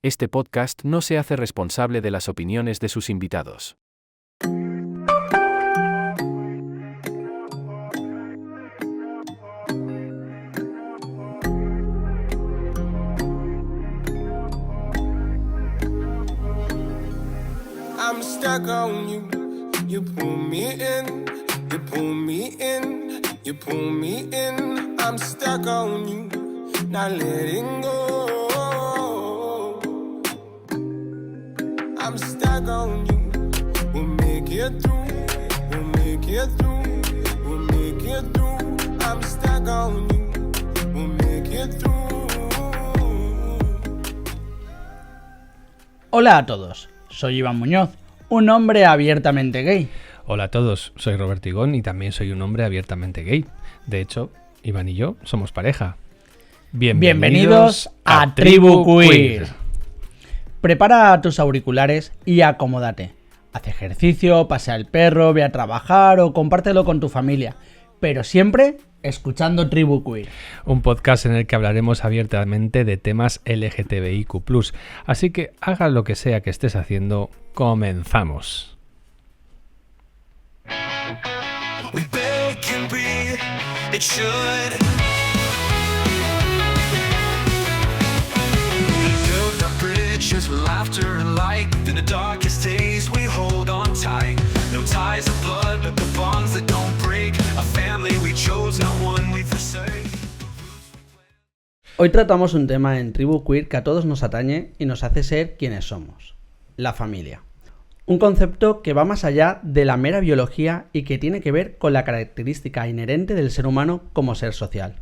Este podcast no se hace responsable de las opiniones de sus invitados. I'm stuck on you. You pull me in, you pull me in, you pull me in. I'm stuck on you, not letting go. I'm stuck on you. We'll make it through, we'll make it through, we'll make it through. I'm stuck on you, we'll make it through. Hola a todos, soy Iván Muñoz, un hombre abiertamente gay. Hola a todos, soy Roberto Igón y también soy un hombre abiertamente gay. De hecho, Iván y yo somos pareja. Bienvenidos a Tribu Queer. Prepara tus auriculares y acomódate. Haz ejercicio, pasea el perro, ve a trabajar o compártelo con tu familia. Pero siempre escuchando Tribu Queer. Un podcast en el que hablaremos abiertamente de temas LGTBIQ+. Así que haga lo que sea que estés haciendo, comenzamos. We both can breathe, it should. Build our bridges with laughter and light. In the darkest days we hold on tight. No ties of blood, but the bonds that don't break. A family we chose, not one we forsake. Hoy tratamos un tema en Tribu Queer que a todos nos atañe y nos hace ser quienes somos: la familia. Un concepto que va más allá de la mera biología y que tiene que ver con la característica inherente del ser humano como ser social.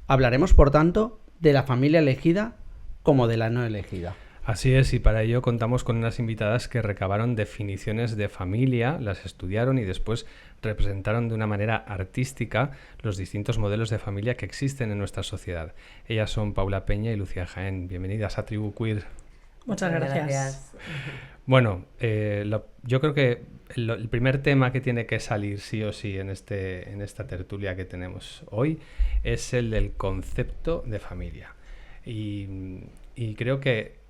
Hablaremos, por tanto, de la familia elegida como de la no elegida. Así es, y para ello contamos con unas invitadas que recabaron definiciones de familia, las estudiaron y después representaron de una manera artística los distintos modelos de familia que existen en nuestra sociedad. Ellas son Paula Peña y Lucía Jaén. Bienvenidas a Tribu Queer. Muchas gracias. Bueno, yo creo que el primer tema que tiene que salir sí o sí en esta tertulia que tenemos hoy es el del concepto de familia. Y creo que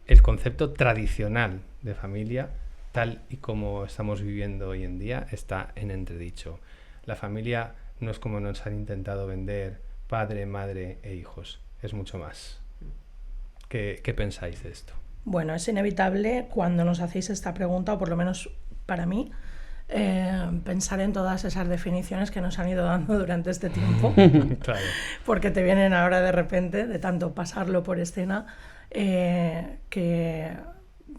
el concepto tradicional de familia, tal y como estamos viviendo hoy en día, está en entredicho. La familia no es como nos han intentado vender padre, madre e hijos, es mucho más. ¿Qué pensáis de esto? Bueno, es inevitable cuando nos hacéis esta pregunta, o por lo menos para mí, pensar en todas esas definiciones que nos han ido dando durante este tiempo. Claro. Porque te vienen ahora de repente, de tanto pasarlo por escena, que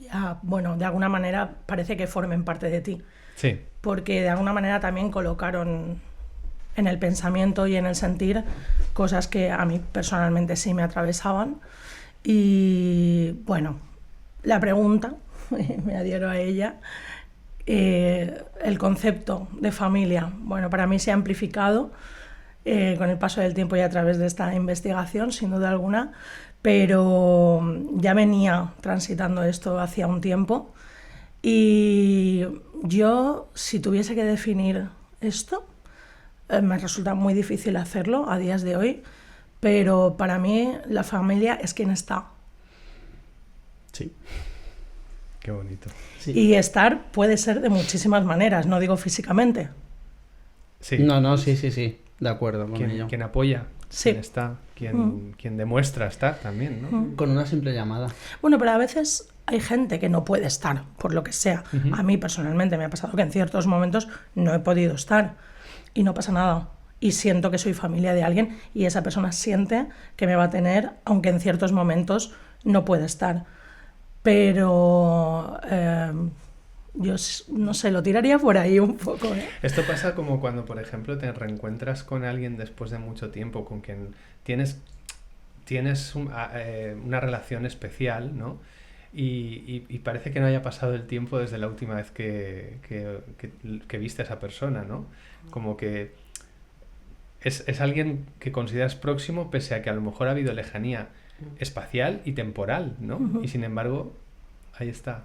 ya, bueno, de alguna manera parece que formen parte de ti. Sí. Porque de alguna manera también colocaron en el pensamiento y en el sentir cosas que a mí personalmente sí me atravesaban. Y bueno, la pregunta, me adhiero a ella, el concepto de familia, bueno, para mí se ha amplificado con el paso del tiempo y a través de esta investigación, sin duda alguna, pero ya venía transitando esto hacía un tiempo y yo, si tuviese que definir esto, me resulta muy difícil hacerlo a días de hoy, pero para mí la familia es quien está. Sí. Qué bonito. Sí. Y estar puede ser de muchísimas maneras, no digo físicamente. Sí. No, sí, de acuerdo con ello. Quien apoya, Sí. quien está, quien demuestra estar también, ¿no? Con una simple llamada. Bueno, pero a veces hay gente que no puede estar, por lo que sea. Uh-huh. A mí personalmente me ha pasado que en ciertos momentos no he podido estar y no pasa nada. Y siento que soy familia de alguien y esa persona siente que me va a tener, aunque en ciertos momentos no puede estar. Pero yo no sé, lo tiraría por ahí un poco, ¿eh? Esto pasa como cuando, por ejemplo, te reencuentras con alguien después de mucho tiempo, con quien tienes una relación especial, ¿no? Y parece que no haya pasado el tiempo desde la última vez que viste a esa persona, ¿no? Como que es alguien que consideras próximo pese a que a lo mejor ha habido lejanía espacial y temporal, ¿no? Uh-huh. Y sin embargo, ahí está.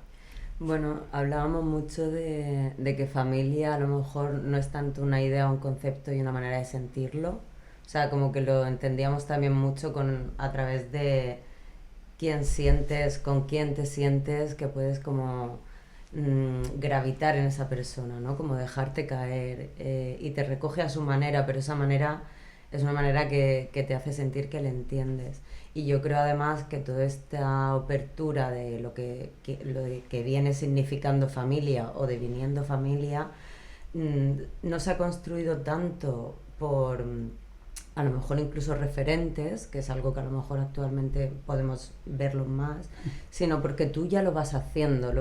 Bueno, hablábamos mucho de que familia a lo mejor no es tanto una idea, un concepto y una manera de sentirlo. O sea, como que lo entendíamos también mucho a través de quién sientes, con quién te sientes, que puedes como gravitar en esa persona, ¿no? Como dejarte caer y te recoge a su manera, pero esa manera es una manera que te hace sentir que le entiendes. Y yo creo además que toda esta apertura de lo que viene significando familia o deviniendo familia no se ha construido tanto por a lo mejor incluso referentes, que es algo que a lo mejor actualmente podemos verlo más, sino porque tú ya lo vas haciendo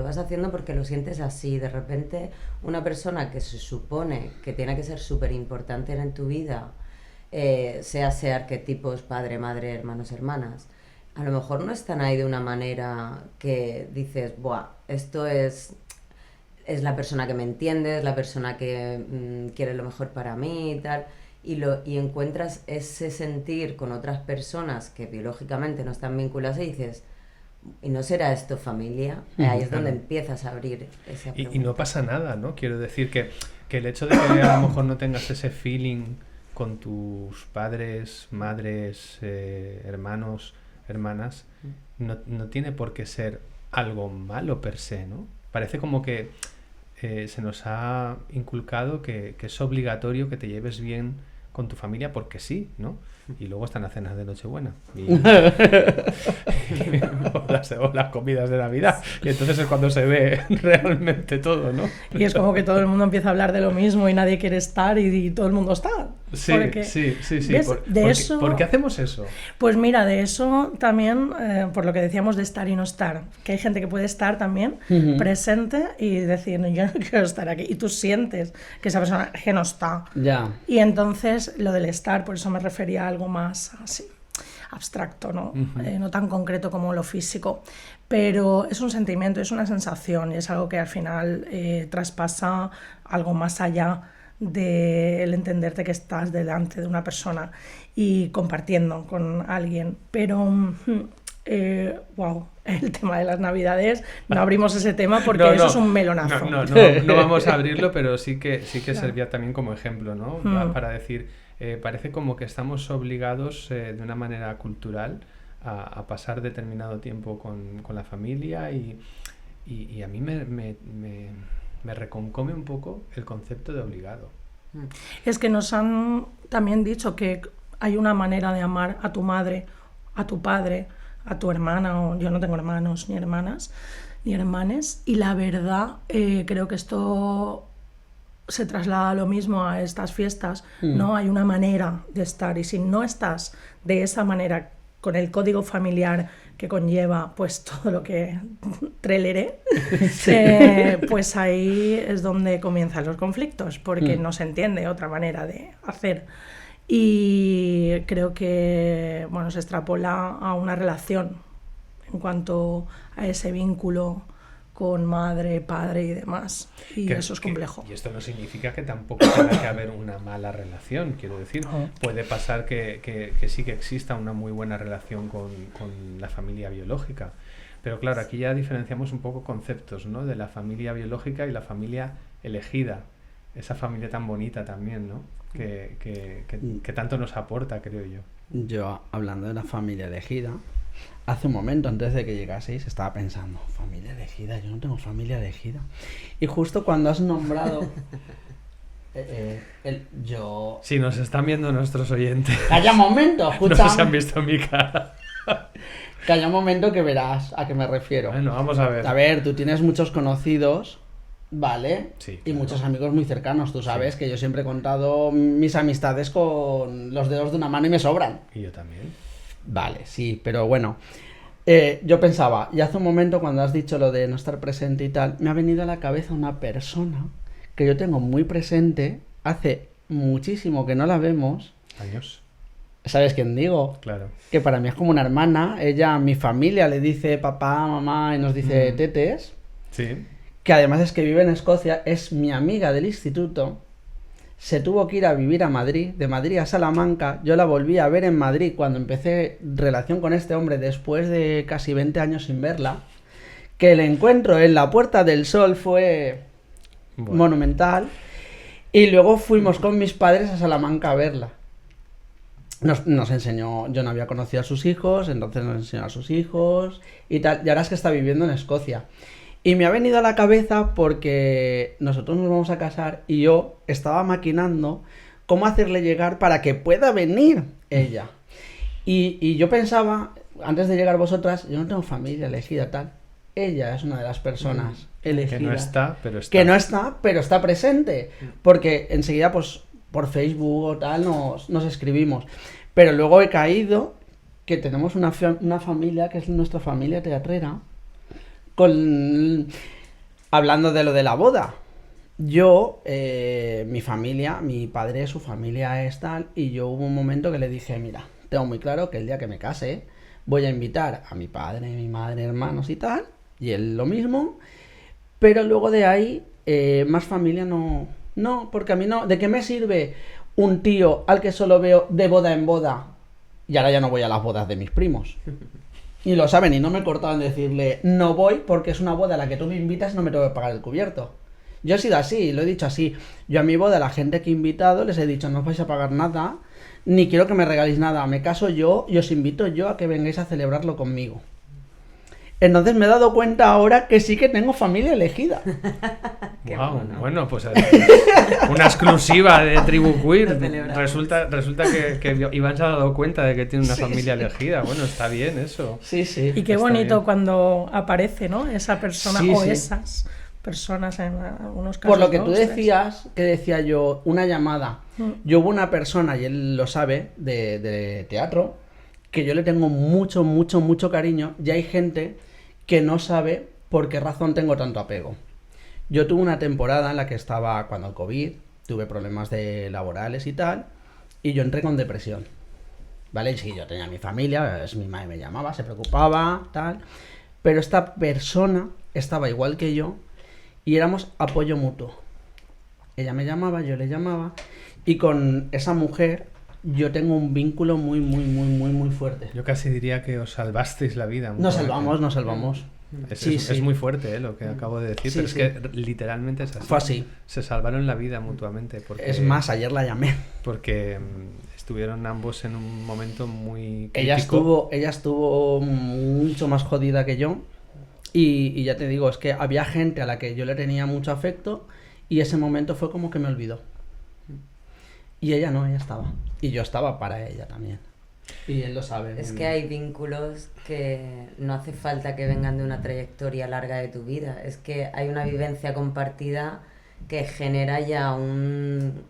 porque lo sientes así. De repente una persona que se supone que tiene que ser súper importante en tu vida, sea arquetipos padre, madre, hermanos, hermanas, a lo mejor no están ahí de una manera que dices, buah, esto es la persona que me entiende, es la persona que quiere lo mejor para mí y tal, y encuentras ese sentir con otras personas que biológicamente no están vinculadas y dices, ¿y no será esto familia? Ahí es donde empiezas a abrir esa pregunta. Y no pasa nada, ¿no? Quiero decir que el hecho de que a lo mejor no tengas ese feeling con tus padres, madres, hermanos, hermanas, no tiene por qué ser algo malo per se, ¿no? Parece como que se nos ha inculcado que es obligatorio que te lleves bien con tu familia porque sí, ¿no? Y luego están las cenas de Nochebuena o las comidas de Navidad, y entonces es cuando se ve realmente todo, ¿no? Y es como que todo el mundo empieza a hablar de lo mismo y nadie quiere estar y todo el mundo está. Sí, porque, sí. ¿Por qué hacemos eso? Pues mira, de eso también, por lo que decíamos de estar y no estar, que hay gente que puede estar también presente y decir, no, yo no quiero estar aquí, y tú sientes que esa persona que no está. Ya. Y entonces lo del estar, por eso me refería a algo más así abstracto, ¿no? No tan concreto como lo físico, pero es un sentimiento, es una sensación y es algo que al final traspasa algo más allá del entenderte que estás delante de una persona y compartiendo con alguien. Pero wow, el tema de las Navidades, no abrimos ese tema porque eso es un melonazo. No vamos a abrirlo, pero sí que Claro. servía también como ejemplo, ¿no? Para decir, parece como que estamos obligados de una manera cultural a pasar determinado tiempo con la familia y a mí me reconcome un poco el concepto de obligado. Es que nos han también dicho que hay una manera de amar a tu madre, a tu padre, a tu hermana, o yo no tengo hermanos ni hermanas ni hermanes, y la verdad creo que esto se traslada lo mismo a estas fiestas, ¿no? Hay una manera de estar, y si no estás de esa manera con el código familiar que conlleva pues todo lo que treleré, pues ahí es donde comienzan los conflictos, porque no se entiende otra manera de hacer. Y creo que bueno, se extrapola a una relación en cuanto a ese vínculo con madre, padre y demás. Y eso es complejo. Y esto no significa que tampoco tenga que haber una mala relación, quiero decir. Puede pasar que sí que exista una muy buena relación con la familia biológica. Pero claro, aquí ya diferenciamos un poco conceptos, ¿no? De la familia biológica y la familia elegida. Esa familia tan bonita también, ¿no? Que tanto nos aporta, creo yo. Yo, hablando de la familia elegida, hace un momento, antes de que llegaseis, estaba pensando, familia elegida, yo no tengo familia elegida. Y justo cuando has nombrado... yo... Sí, nos están viendo nuestros oyentes. ¡Calla un momento! Escucha. No se han visto mi cara. Calla un momento que verás a qué me refiero. Bueno, vamos a ver. A ver, tú tienes muchos conocidos, ¿vale? Sí, y claro. muchos amigos muy cercanos. Tú sabes que yo siempre he contado mis amistades con los dedos de una mano y me sobran. Y yo también. Vale, sí, pero bueno. Yo pensaba, y hace un momento cuando has dicho lo de no estar presente y tal, me ha venido a la cabeza una persona que yo tengo muy presente, hace muchísimo que no la vemos. ¿Años? ¿Sabes quién digo? Claro. Que para mí es como una hermana. Ella, mi familia, le dice papá, mamá y nos dice tetes. Sí. Que además es que vive en Escocia, es mi amiga del instituto. Se tuvo que ir a vivir a Madrid, de Madrid a Salamanca. Yo la volví a ver en Madrid cuando empecé relación con este hombre después de casi 20 años sin verla. Que el encuentro en la Puerta del Sol fue monumental. Y luego fuimos con mis padres a Salamanca a verla. nos enseñó, yo no había conocido a sus hijos, entonces nos enseñó a sus hijos y tal, y ahora es que está viviendo en Escocia. Y me ha venido a la cabeza porque nosotros nos vamos a casar y yo estaba maquinando cómo hacerle llegar para que pueda venir ella. Y yo pensaba, antes de llegar vosotras, yo no tengo familia elegida, tal. Ella es una de las personas elegidas. Que no está, pero está. Que no está, pero está presente. Porque enseguida, pues, por Facebook o tal, nos escribimos. Pero luego he caído que tenemos una familia, que es nuestra familia teatrera, hablando de lo de la boda. Yo, mi familia, mi padre, su familia es tal, y yo hubo un momento que le dije, mira, tengo muy claro que el día que me case voy a invitar a mi padre, mi madre, hermanos y tal, y él lo mismo, pero luego de ahí, más familia no, porque a mí no, ¿de qué me sirve un tío al que solo veo de boda en boda? Y ahora ya no voy a las bodas de mis primos. Y lo saben, y no me he cortado en decirle, no voy porque es una boda a la que tú me invitas y no me tengo que pagar el cubierto. Yo he sido así, lo he dicho así. Yo a mi boda, a la gente que he invitado, les he dicho, no os vais a pagar nada, ni quiero que me regaléis nada. Me caso yo y os invito yo a que vengáis a celebrarlo conmigo. Entonces me he dado cuenta ahora que sí que tengo familia elegida. Wow, bueno, pues una exclusiva de Tribu Queer. Resulta que Iván se ha dado cuenta de que tiene una familia elegida. Bueno, está bien eso. Sí, sí. Y qué Está bonito bien. cuando aparece, ¿no? Esa persona Sí, o sí. esas personas en algunos casos. Por lo que tú dos, tres. decías, que decía yo, una llamada. Yo hubo una persona, y él lo sabe, de teatro, que yo le tengo mucho, mucho, mucho cariño, y hay gente que no sabe por qué razón tengo tanto apego. Yo tuve una temporada en la que estaba, cuando el COVID, tuve problemas laborales y tal, y yo entré con depresión. ¿Vale? Y sí, yo tenía mi familia, mi madre me llamaba, se preocupaba, tal, pero esta persona estaba igual que yo, y éramos apoyo mutuo. Ella me llamaba, yo le llamaba, y con esa mujer yo tengo un vínculo muy, muy, muy, muy, muy fuerte. Yo casi diría que os salvasteis la vida. Nos salvamos. Es muy fuerte lo que acabo de decir, Sí, pero sí. es que literalmente es así. Fue así. Se salvaron la vida mutuamente. Porque, Es más, ayer la llamé. porque estuvieron ambos en un momento muy Ella crítico. estuvo mucho más jodida que yo. Y ya te digo, es que había gente a la que yo le tenía mucho afecto, y ese momento fue como que me olvidó. Y ella no, ella estaba. Y yo estaba para ella también. Y él lo sabe. Es que hay vínculos que no hace falta que vengan de una trayectoria larga de tu vida. Es que hay una vivencia compartida que genera ya un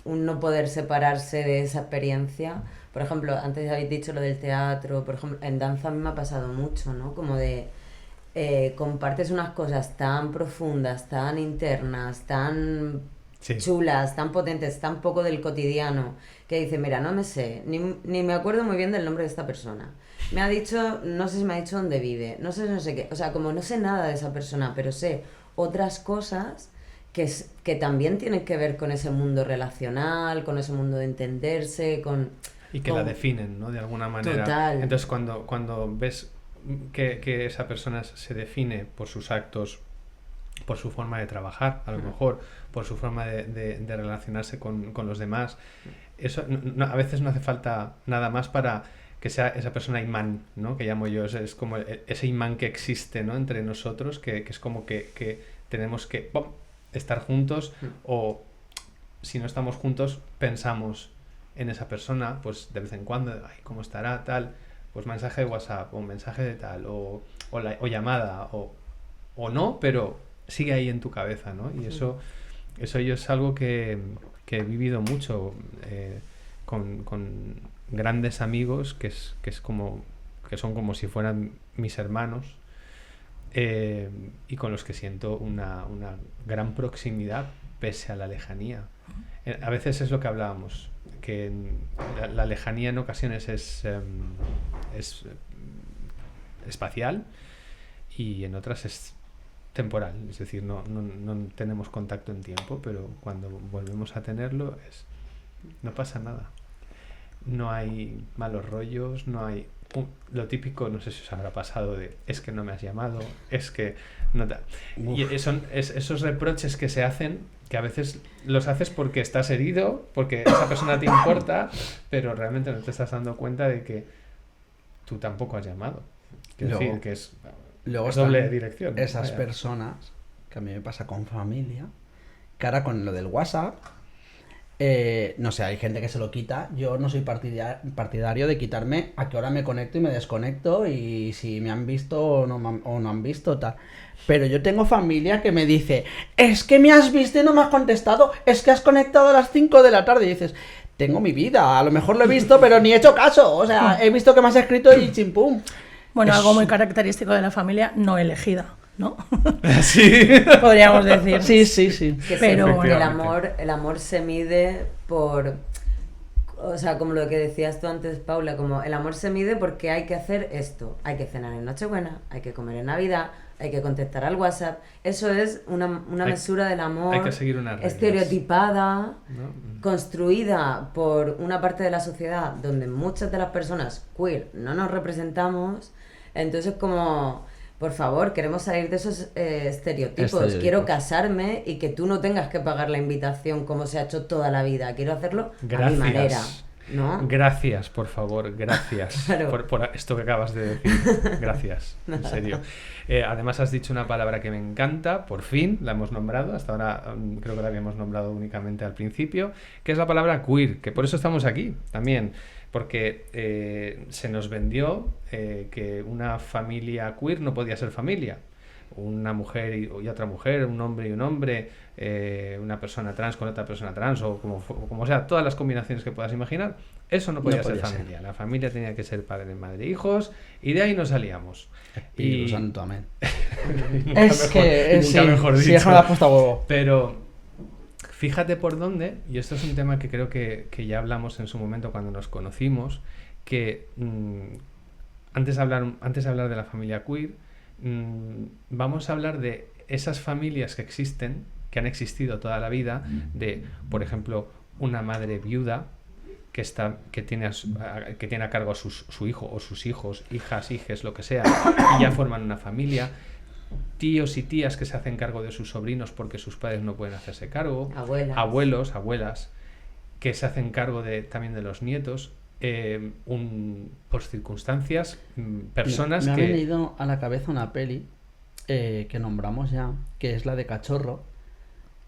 no poder separarse de esa experiencia. Por ejemplo, antes habéis dicho lo del teatro, por ejemplo, en danza a mí me ha pasado mucho, ¿no? Como de compartes unas cosas tan profundas, tan internas, tan Sí. chulas, tan potentes, tan poco del cotidiano, que dice, mira, no me sé, ni me acuerdo muy bien del nombre de esta persona. Me ha dicho, no sé si me ha dicho dónde vive, no sé qué, o sea, como no sé nada de esa persona, pero sé otras cosas que también tienen que ver con ese mundo relacional, con ese mundo de entenderse, Y que la definen, ¿no? De alguna manera. Total. Entonces, cuando ves que esa persona se define por sus actos, por su forma de trabajar, a lo mejor por su forma de relacionarse con los demás, eso a veces no hace falta nada más para que sea esa persona imán, ¿no? Que llamo yo, es como ese imán que existe, ¿no? Entre nosotros, que es como que tenemos que estar juntos, o si no estamos juntos pensamos en esa persona, pues de vez en cuando, ay, ¿cómo estará? Tal, pues mensaje de WhatsApp, o mensaje de tal, o llamada, o no, pero sigue ahí en tu cabeza, ¿no? Y eso yo es algo que he vivido mucho con grandes amigos que son como si fueran mis hermanos, y con los que siento una gran proximidad pese a la lejanía. A veces es lo que hablábamos, que la lejanía en ocasiones es espacial, y en otras es temporal, es decir, no tenemos contacto en tiempo, pero cuando volvemos a tenerlo no pasa nada. No hay malos rollos, no hay lo típico, no sé si os habrá pasado, de es que no me has llamado, es que no te... Y son esos reproches que se hacen, que a veces los haces porque estás herido, porque esa persona te importa, pero realmente no te estás dando cuenta de que tú tampoco has llamado. Quiero decir que es doble están dirección. Esas Vaya. personas, que a mí me pasa con familia, que ahora con lo del WhatsApp, no sé, hay gente que se lo quita. Yo no soy partidario de quitarme a qué hora me conecto y me desconecto y si me han visto o no han visto, tal. Pero yo tengo familia que me dice, es que me has visto y no me has contestado, es que has conectado a las 5 de la tarde. Y dices, tengo mi vida, a lo mejor lo he visto, pero ni he hecho caso. O sea, he visto que me has escrito y chimpum. Bueno, algo muy característico de la familia no elegida, ¿no? Sí. Podríamos decir. Sí. Que Pero sí, bueno. el amor se mide por, o sea, como lo que decías tú antes, Paula, como el amor se mide porque hay que hacer esto, hay que cenar en Nochebuena, hay que comer en Navidad, hay que contestar al WhatsApp. Eso es una mesura del amor hay que seguir unas reglas, estereotipada, ¿no? construida por una parte de la sociedad donde muchas de las personas queer no nos representamos. Entonces, como, por favor, queremos salir de esos estereotipos. Quiero casarme y que tú no tengas que pagar la invitación como se ha hecho toda la vida. Quiero hacerlo a mi manera, ¿no? Gracias, por favor, gracias Claro. por esto que acabas de decir. Gracias, en serio. Además has dicho una palabra que me encanta, por fin la hemos nombrado, hasta ahora creo que la habíamos nombrado únicamente al principio, que es la palabra queer, que por eso estamos aquí también, porque se nos vendió que una familia queer no podía ser familia. Una mujer y otra mujer, un hombre y un hombre, una persona trans con otra persona trans, o como sea, todas las combinaciones que puedas imaginar, eso no podía ser familia. La familia tenía que ser padre, madre, hijos, y de ahí nos salíamos. Espíritu Santo, amén. Nunca Es que nunca mejor sí, dicho. es que me la has puesto a huevo. Pero fíjate por dónde, y esto es un tema que creo que ya hablamos en su momento cuando nos conocimos, que antes de hablar de la familia queer, vamos a hablar de esas familias que existen, que han existido toda la vida, de, por ejemplo, una madre viuda que tiene a cargo a su hijo o sus hijos, hijas, hijes, lo que sea, y ya forman una familia. Tíos y tías que se hacen cargo de sus sobrinos porque sus padres no pueden hacerse cargo. Abuelos, abuelas, que se hacen cargo también de los nietos. Por circunstancias, personas me que... ha venido a la cabeza una peli que nombramos ya, que es la de Cachorro,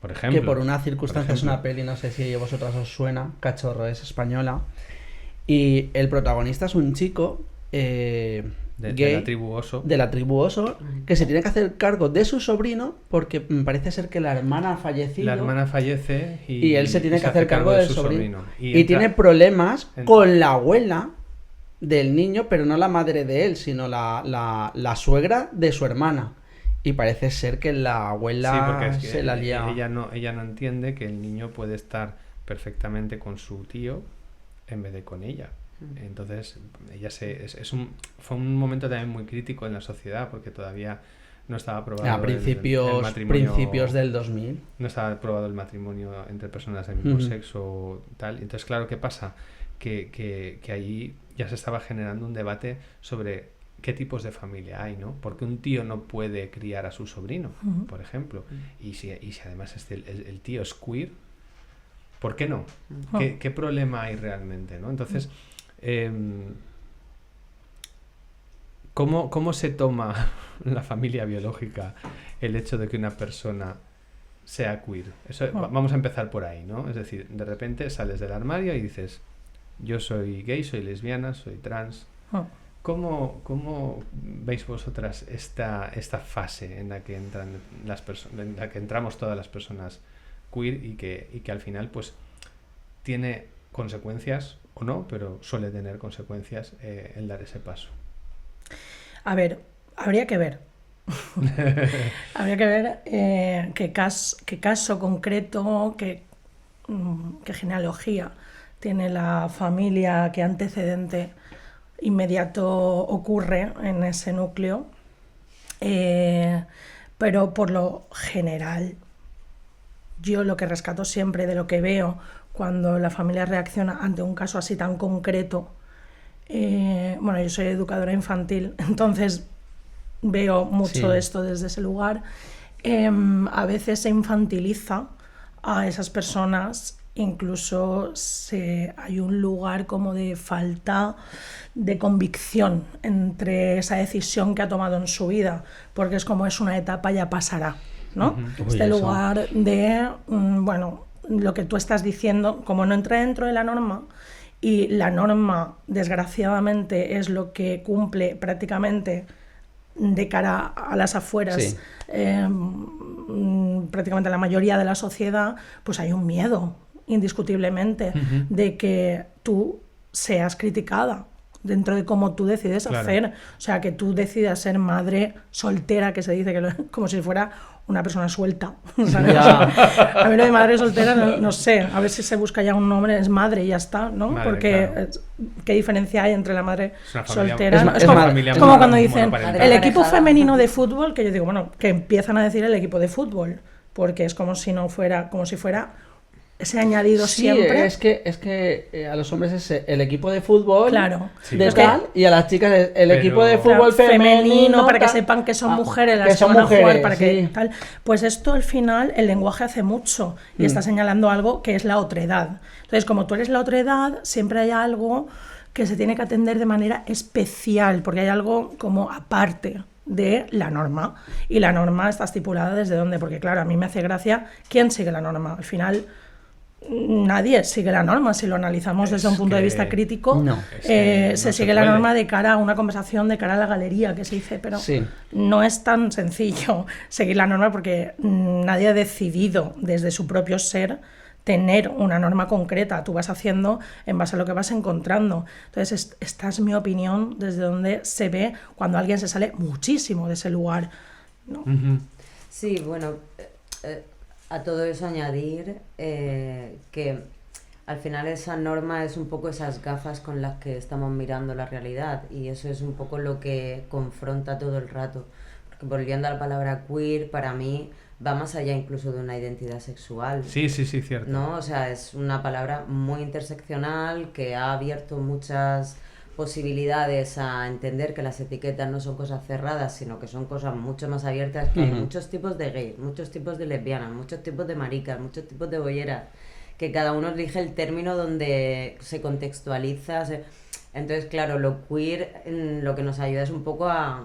Por ejemplo, que por una circunstancia es una peli, no sé si a vosotras os suena. Cachorro es española y el protagonista es un chico gay de la tribu Oso. de la tribu Oso, que se tiene que hacer cargo de su sobrino porque parece ser que la hermana ha fallecido. La hermana fallece Y él se tiene que hacer cargo del su sobrino. Y Y tiene problemas con la abuela del niño, pero no la madre de él, sino la suegra de su hermana. Y parece ser que la abuela se la lía. Ella no entiende que el niño puede estar perfectamente con su tío en vez de con ella. Entonces, ella fue un momento también muy crítico en la sociedad porque todavía no estaba aprobado A principios del 2000. No estaba aprobado el matrimonio entre personas del mismo sexo, tal. Entonces, claro, ¿qué pasa? Que ahí ya se estaba generando un debate sobre qué tipos de familia hay, ¿no? Porque un tío no puede criar a su sobrino, por ejemplo. Y si además el tío es queer, ¿por qué no? ¿Qué problema hay realmente, ¿no? Entonces, ¿cómo se toma la familia biológica el hecho de que una persona sea queer? Eso, vamos a empezar por ahí, ¿no? Es decir, de repente sales del armario y dices, yo soy gay, soy lesbiana, soy trans. ¿Cómo veis vosotras esta fase en la que en la que entramos todas las personas queer y que al final pues tiene consecuencias o no, pero suele tener consecuencias el dar ese paso? A ver, habría que ver. Habría que ver qué caso concreto, qué genealogía tiene la familia, qué antecedente inmediato ocurre en ese núcleo, pero por lo general yo lo que rescato siempre de lo que veo cuando la familia reacciona ante un caso así tan concreto Bueno, yo soy educadora infantil, entonces veo mucho Sí. esto desde ese lugar. A veces se infantiliza a esas personas, incluso hay un lugar como de falta de convicción entre esa decisión que ha tomado en su vida, porque es como es una etapa, ya pasará, ¿no? Uy, Este eso. lugar de, bueno, lo que tú estás diciendo, como no entra dentro de la norma, y la norma, desgraciadamente, es lo que cumple prácticamente de cara a las afueras, Sí. prácticamente la mayoría de la sociedad, pues hay un miedo, indiscutiblemente, de que tú seas criticada dentro de cómo tú decides Claro. hacer. O sea, que tú decidas ser madre soltera, que se dice que como si fuera una persona suelta, ¿sabes? Ya. A mí lo de madre soltera, no sé, a ver si se busca ya un nombre, es madre y ya está, ¿no? Madre, Porque claro. ¿qué diferencia hay entre la madre Es una familia- soltera? es ¿no? ma- Es es como, ma- familia es como cuando mono- dicen monoparental. el equipo Aparejada. femenino de fútbol, que yo digo, bueno, que empiezan a decir el equipo de fútbol, porque es como si no fuera, como si fuera ese añadido Sí, siempre. es que a los hombres es el equipo de fútbol Claro. Sí. de Es que- tal, y a las chicas es el Pero- equipo de Claro, fútbol femenino para que tal. sepan que son Ah, mujeres las que que son van a jugar, mujeres, para que sí. tal. Pues esto al final el lenguaje hace mucho y está señalando algo que es la otredad. Entonces, como tú eres la otredad, siempre hay algo que se tiene que atender de manera especial, porque hay algo como aparte de la norma. Y la norma está estipulada desde dónde, porque claro, a mí me hace gracia quién sigue la norma. Al final nadie sigue la norma, si lo analizamos desde un punto de que- vista crítico. No. Es que no se se sigue la puede. norma de cara a una conversación, de cara a la galería, que se dice, pero Sí. no es tan sencillo seguir la norma porque nadie ha decidido desde su propio ser tener una norma concreta. Tú vas haciendo en base a lo que vas encontrando. Entonces, esta es mi opinión desde donde se ve cuando alguien se sale muchísimo de ese lugar. Sí, bueno, a todo eso añadir que al final esa norma es un poco esas gafas con las que estamos mirando la realidad, y eso es un poco lo que confronta todo el rato. Porque volviendo a la palabra queer, para mí va más allá incluso de una identidad sexual. Sí, cierto. ¿No? O sea, es una palabra muy interseccional que ha abierto muchas posibilidades a entender que las etiquetas no son cosas cerradas, sino que son cosas mucho más abiertas, que hay muchos tipos de gays, muchos tipos de lesbianas, muchos tipos de maricas, muchos tipos de bolleras, que cada uno elige el término donde se contextualiza. Entonces, claro, lo queer lo que nos ayuda es un poco a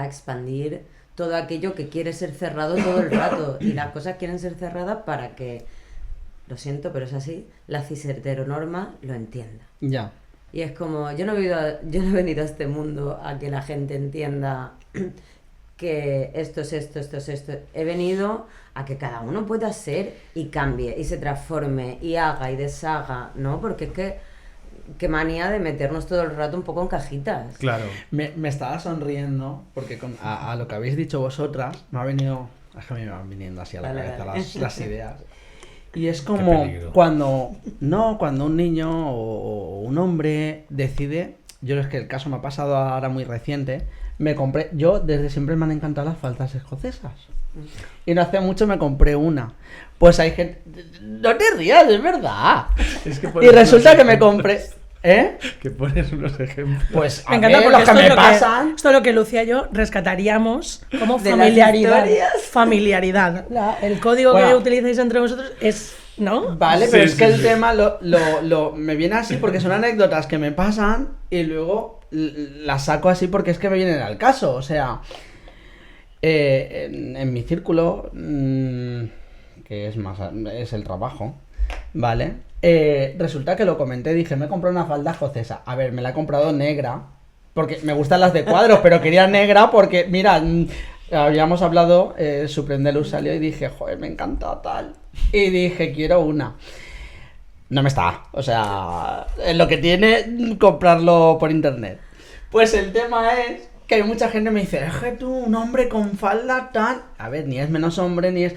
expandir todo aquello que quiere ser cerrado todo el rato, y las cosas quieren ser cerradas para que, lo siento, pero es así, la cis-heteronorma lo entienda. Ya. Y es como, yo no he venido a este mundo a que la gente entienda que esto es esto, esto es esto. He venido a que cada uno pueda ser y cambie y se transforme y haga y deshaga, ¿no? Porque es que, qué manía de meternos todo el rato un poco en cajitas. Claro. Me estaba sonriendo porque a lo que habéis dicho vosotras me ha venido, es que a mí me van viniendo así a la Dale, cabeza dale. las ideas. Y es como peligro. cuando un niño o un hombre decide, yo es que el caso me ha pasado ahora muy reciente, yo desde siempre me han encantado las faldas escocesas. Y no hace mucho me compré una. Pues hay gente, no te rías, es verdad. Es que Y pones resulta unos que me compré, ¿eh? Que pones unos ejemplos. Pues Me a encanta ver, porque los que esto, me es lo pasan. esto es lo que Lucía y yo rescataríamos como De las familiaridad. historias. Familiaridad. El código que Bueno. utilicéis entre vosotros es, ¿no? Vale, Sí, pero es sí, que el sí. tema me viene así porque son anécdotas que me pasan y luego las saco así porque es que me vienen al caso. O sea, en mi círculo, que es el trabajo, ¿vale? Resulta que lo comenté, dije, me he comprado una falda escocesa. A ver, me la he comprado negra, porque me gustan las de cuadros, pero quería negra porque, mira, habíamos hablado, Supreme de Luz salió y dije, joder, me encanta tal. Y dije, quiero una. No me está, o sea, es lo que tiene comprarlo por internet. Pues el tema es que hay mucha gente que me dice, es que tú, un hombre con falda tal. A ver, ni es menos hombre, ni es...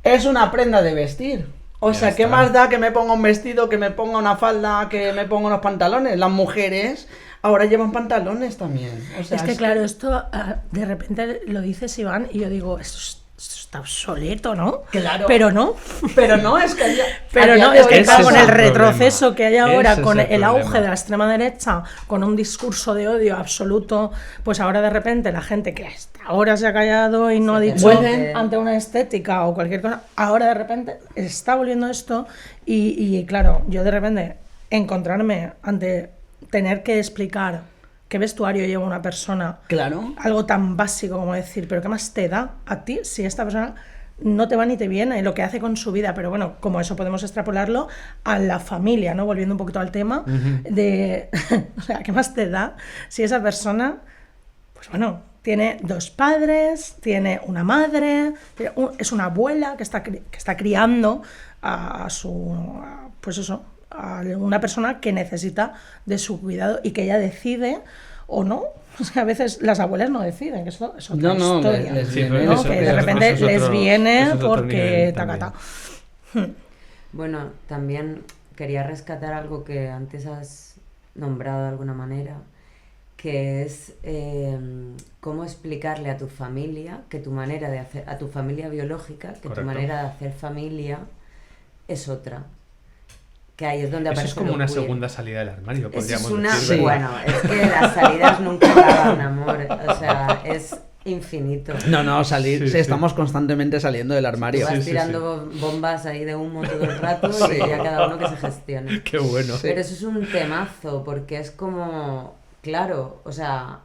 Es una prenda de vestir. O Ya sea, ¿qué está. más da que me ponga un vestido, que me ponga una falda, que me ponga unos pantalones? Las mujeres ahora llevan pantalones también. O sea, Es que claro, esto de repente lo dices, Iván, y yo digo, esto es está obsoleto, ¿no? Claro. Pero no. Pero no, es que Pero a día no, de es hoy que ese claro, es con el el problema. retroceso que hay ahora, Ese es con el el auge problema. de la extrema derecha, con un discurso de odio absoluto, pues ahora de repente la gente que hasta ahora se ha callado y no ha Se dicho vuelven- ante una estética o cualquier cosa, ahora de repente está volviendo esto y claro, yo de repente encontrarme ante tener que explicar qué vestuario lleva una persona, Claro. algo tan básico como decir, pero ¿qué más te da a ti si esta persona no te va ni te viene lo que hace con su vida? Pero bueno, como eso podemos extrapolarlo a la familia, ¿no? Volviendo un poquito al tema de, o sea, ¿qué más te da si esa persona, pues bueno, tiene 2 padres, tiene una madre, es una abuela que está criando pues eso, a una persona que necesita de su cuidado y que ella decide o no. O sea, a veces las abuelas no deciden, que eso es otra No, historia. les Sí, viene, pero ¿no? eso- Que de eso- repente eso es les otro- viene eso es otro porque nivel tacata. Bueno, también quería rescatar algo que antes has nombrado de alguna manera, que es cómo explicarle a tu familia que tu manera de hacer, a tu familia biológica, que Correcto. tu manera de hacer familia es otra. Que ahí es donde Eso aparece es como lo una queer. segunda salida del armario, Eso es podríamos una... decir. Sí. Bueno, es que las salidas nunca acaban, amor. O sea, es infinito. No, salir, Sí, sí, sí. estamos constantemente saliendo del armario. Vas Sí, sí, tirando bombas ahí de humo todo el rato Sí. y ya cada uno que se gestione. Qué bueno. Sí. Pero eso es un temazo, porque es como, claro, o sea,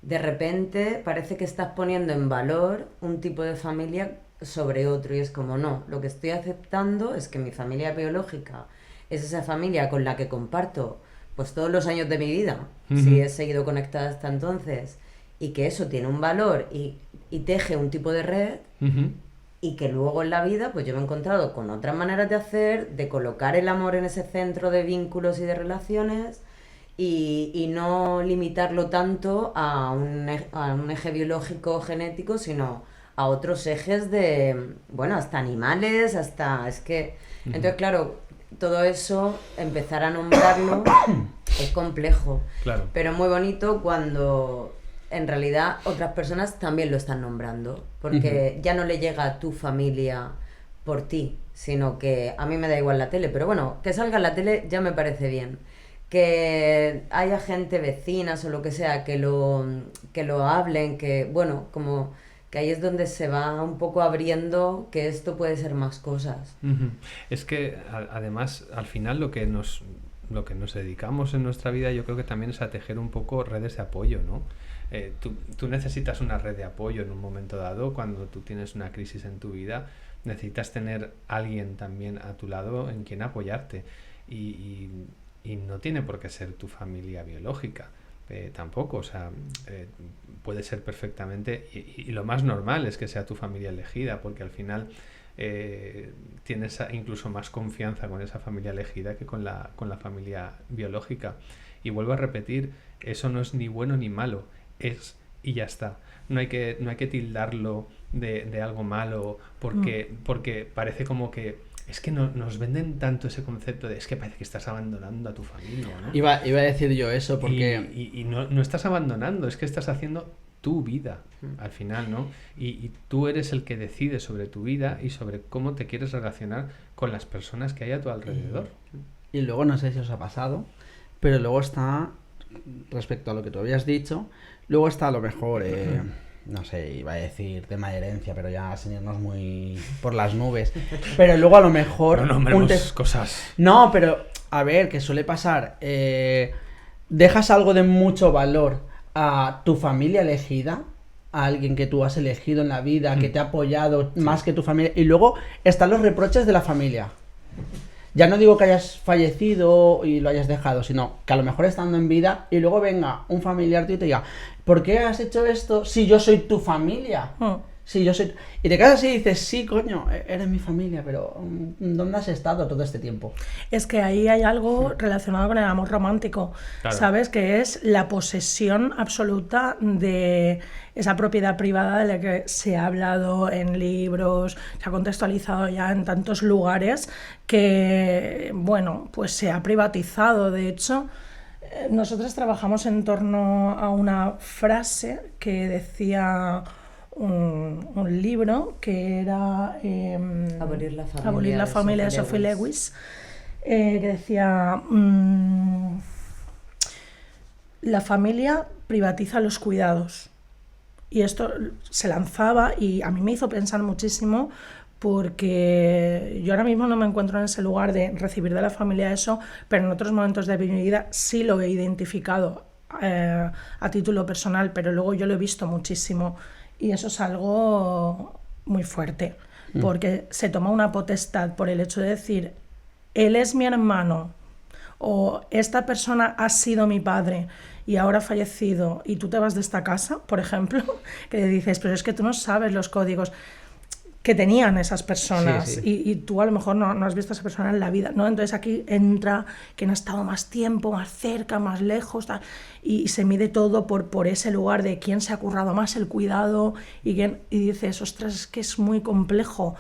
de repente parece que estás poniendo en valor un tipo de familia sobre otro y es como, no, lo que estoy aceptando es que mi familia biológica es esa familia con la que comparto pues todos los años de mi vida, si he seguido conectada hasta entonces, y que eso tiene un valor y teje un tipo de red, Ujú. y que luego en la vida pues yo me he encontrado con otras maneras de hacer, de colocar el amor en ese centro de vínculos y de relaciones y no limitarlo tanto a un eje biológico genético, sino a otros ejes de, bueno, hasta animales, hasta... es que... Entonces, claro, todo eso, empezar a nombrarlo es complejo, Claro. pero muy bonito cuando en realidad otras personas también lo están nombrando, porque ya no le llega a tu familia por ti, sino que a mí me da igual la tele, pero bueno, que salga en la tele ya me parece bien. Que haya gente, vecinas o lo que sea, que lo hablen, que bueno, como que ahí es donde se va un poco abriendo que esto puede ser más cosas. Ujú. Es que además al final lo que nos dedicamos en nuestra vida yo creo que también es a tejer un poco redes de apoyo, ¿no? Tú necesitas una red de apoyo en un momento dado, cuando tú tienes una crisis en tu vida, necesitas tener alguien también a tu lado en quien apoyarte y no tiene por qué ser tu familia biológica. Tampoco, o sea, puede ser perfectamente, y lo más normal es que sea tu familia elegida, porque al final tienes incluso más confianza con esa familia elegida que con la familia biológica. Y vuelvo a repetir, eso no es ni bueno ni malo, es y ya está. No hay que tildarlo de algo malo porque parece como que es que nos venden tanto ese concepto de es que parece que estás abandonando a tu familia, ¿no? Iba a decir yo eso porque... Y no estás abandonando, es que estás haciendo tu vida al final, ¿no? Y tú eres el que decide sobre tu vida y sobre cómo te quieres relacionar con las personas que hay a tu alrededor. Y luego no sé si os ha pasado, pero luego está, respecto a lo que tú habías dicho, luego está a lo mejor, no sé, iba a decir tema de herencia, pero ya sin irnos muy por las nubes. Pero luego a lo mejor... No nombremos cosas. No, pero a ver, que suele pasar. Dejas algo de mucho valor a tu familia elegida, a alguien que tú has elegido en la vida, que te ha apoyado más que tu familia, y luego están los reproches de la familia. Ya no digo que hayas fallecido y lo hayas dejado, sino que a lo mejor estando en vida y luego venga un familiar tuyo y te diga, ¿por qué has hecho esto si yo soy tu familia? Si yo soy... Y te quedas así y dices, sí, coño, eres mi familia, pero ¿dónde has estado todo este tiempo? Es que ahí hay algo relacionado con el amor romántico, Claro. ¿sabes? Que es la posesión absoluta de esa propiedad privada de la que se ha hablado en libros, se ha contextualizado ya en tantos lugares que, bueno, pues se ha privatizado. De hecho, nosotros trabajamos en torno a una frase que decía un libro que era Abolir la familia de Sophie Lewis, que decía, la familia privatiza los cuidados. Y esto se lanzaba y a mí me hizo pensar muchísimo, porque yo ahora mismo no me encuentro en ese lugar de recibir de la familia eso, pero en otros momentos de mi vida sí lo he identificado a título personal, pero luego yo lo he visto muchísimo y eso es algo muy fuerte, porque se toma una potestad por el hecho de decir, él es mi hermano o esta persona ha sido mi padre y ahora ha fallecido y tú te vas de esta casa, por ejemplo, que dices, pero es que tú no sabes los códigos que tenían esas personas. Sí, sí. Y tú a lo mejor no has visto a esa persona en la vida, ¿no? Entonces aquí entra quien ha estado más tiempo, más cerca, más lejos, tal, y se mide todo por ese lugar de quién se ha currado más el cuidado y dices, ostras, es que es muy complejo.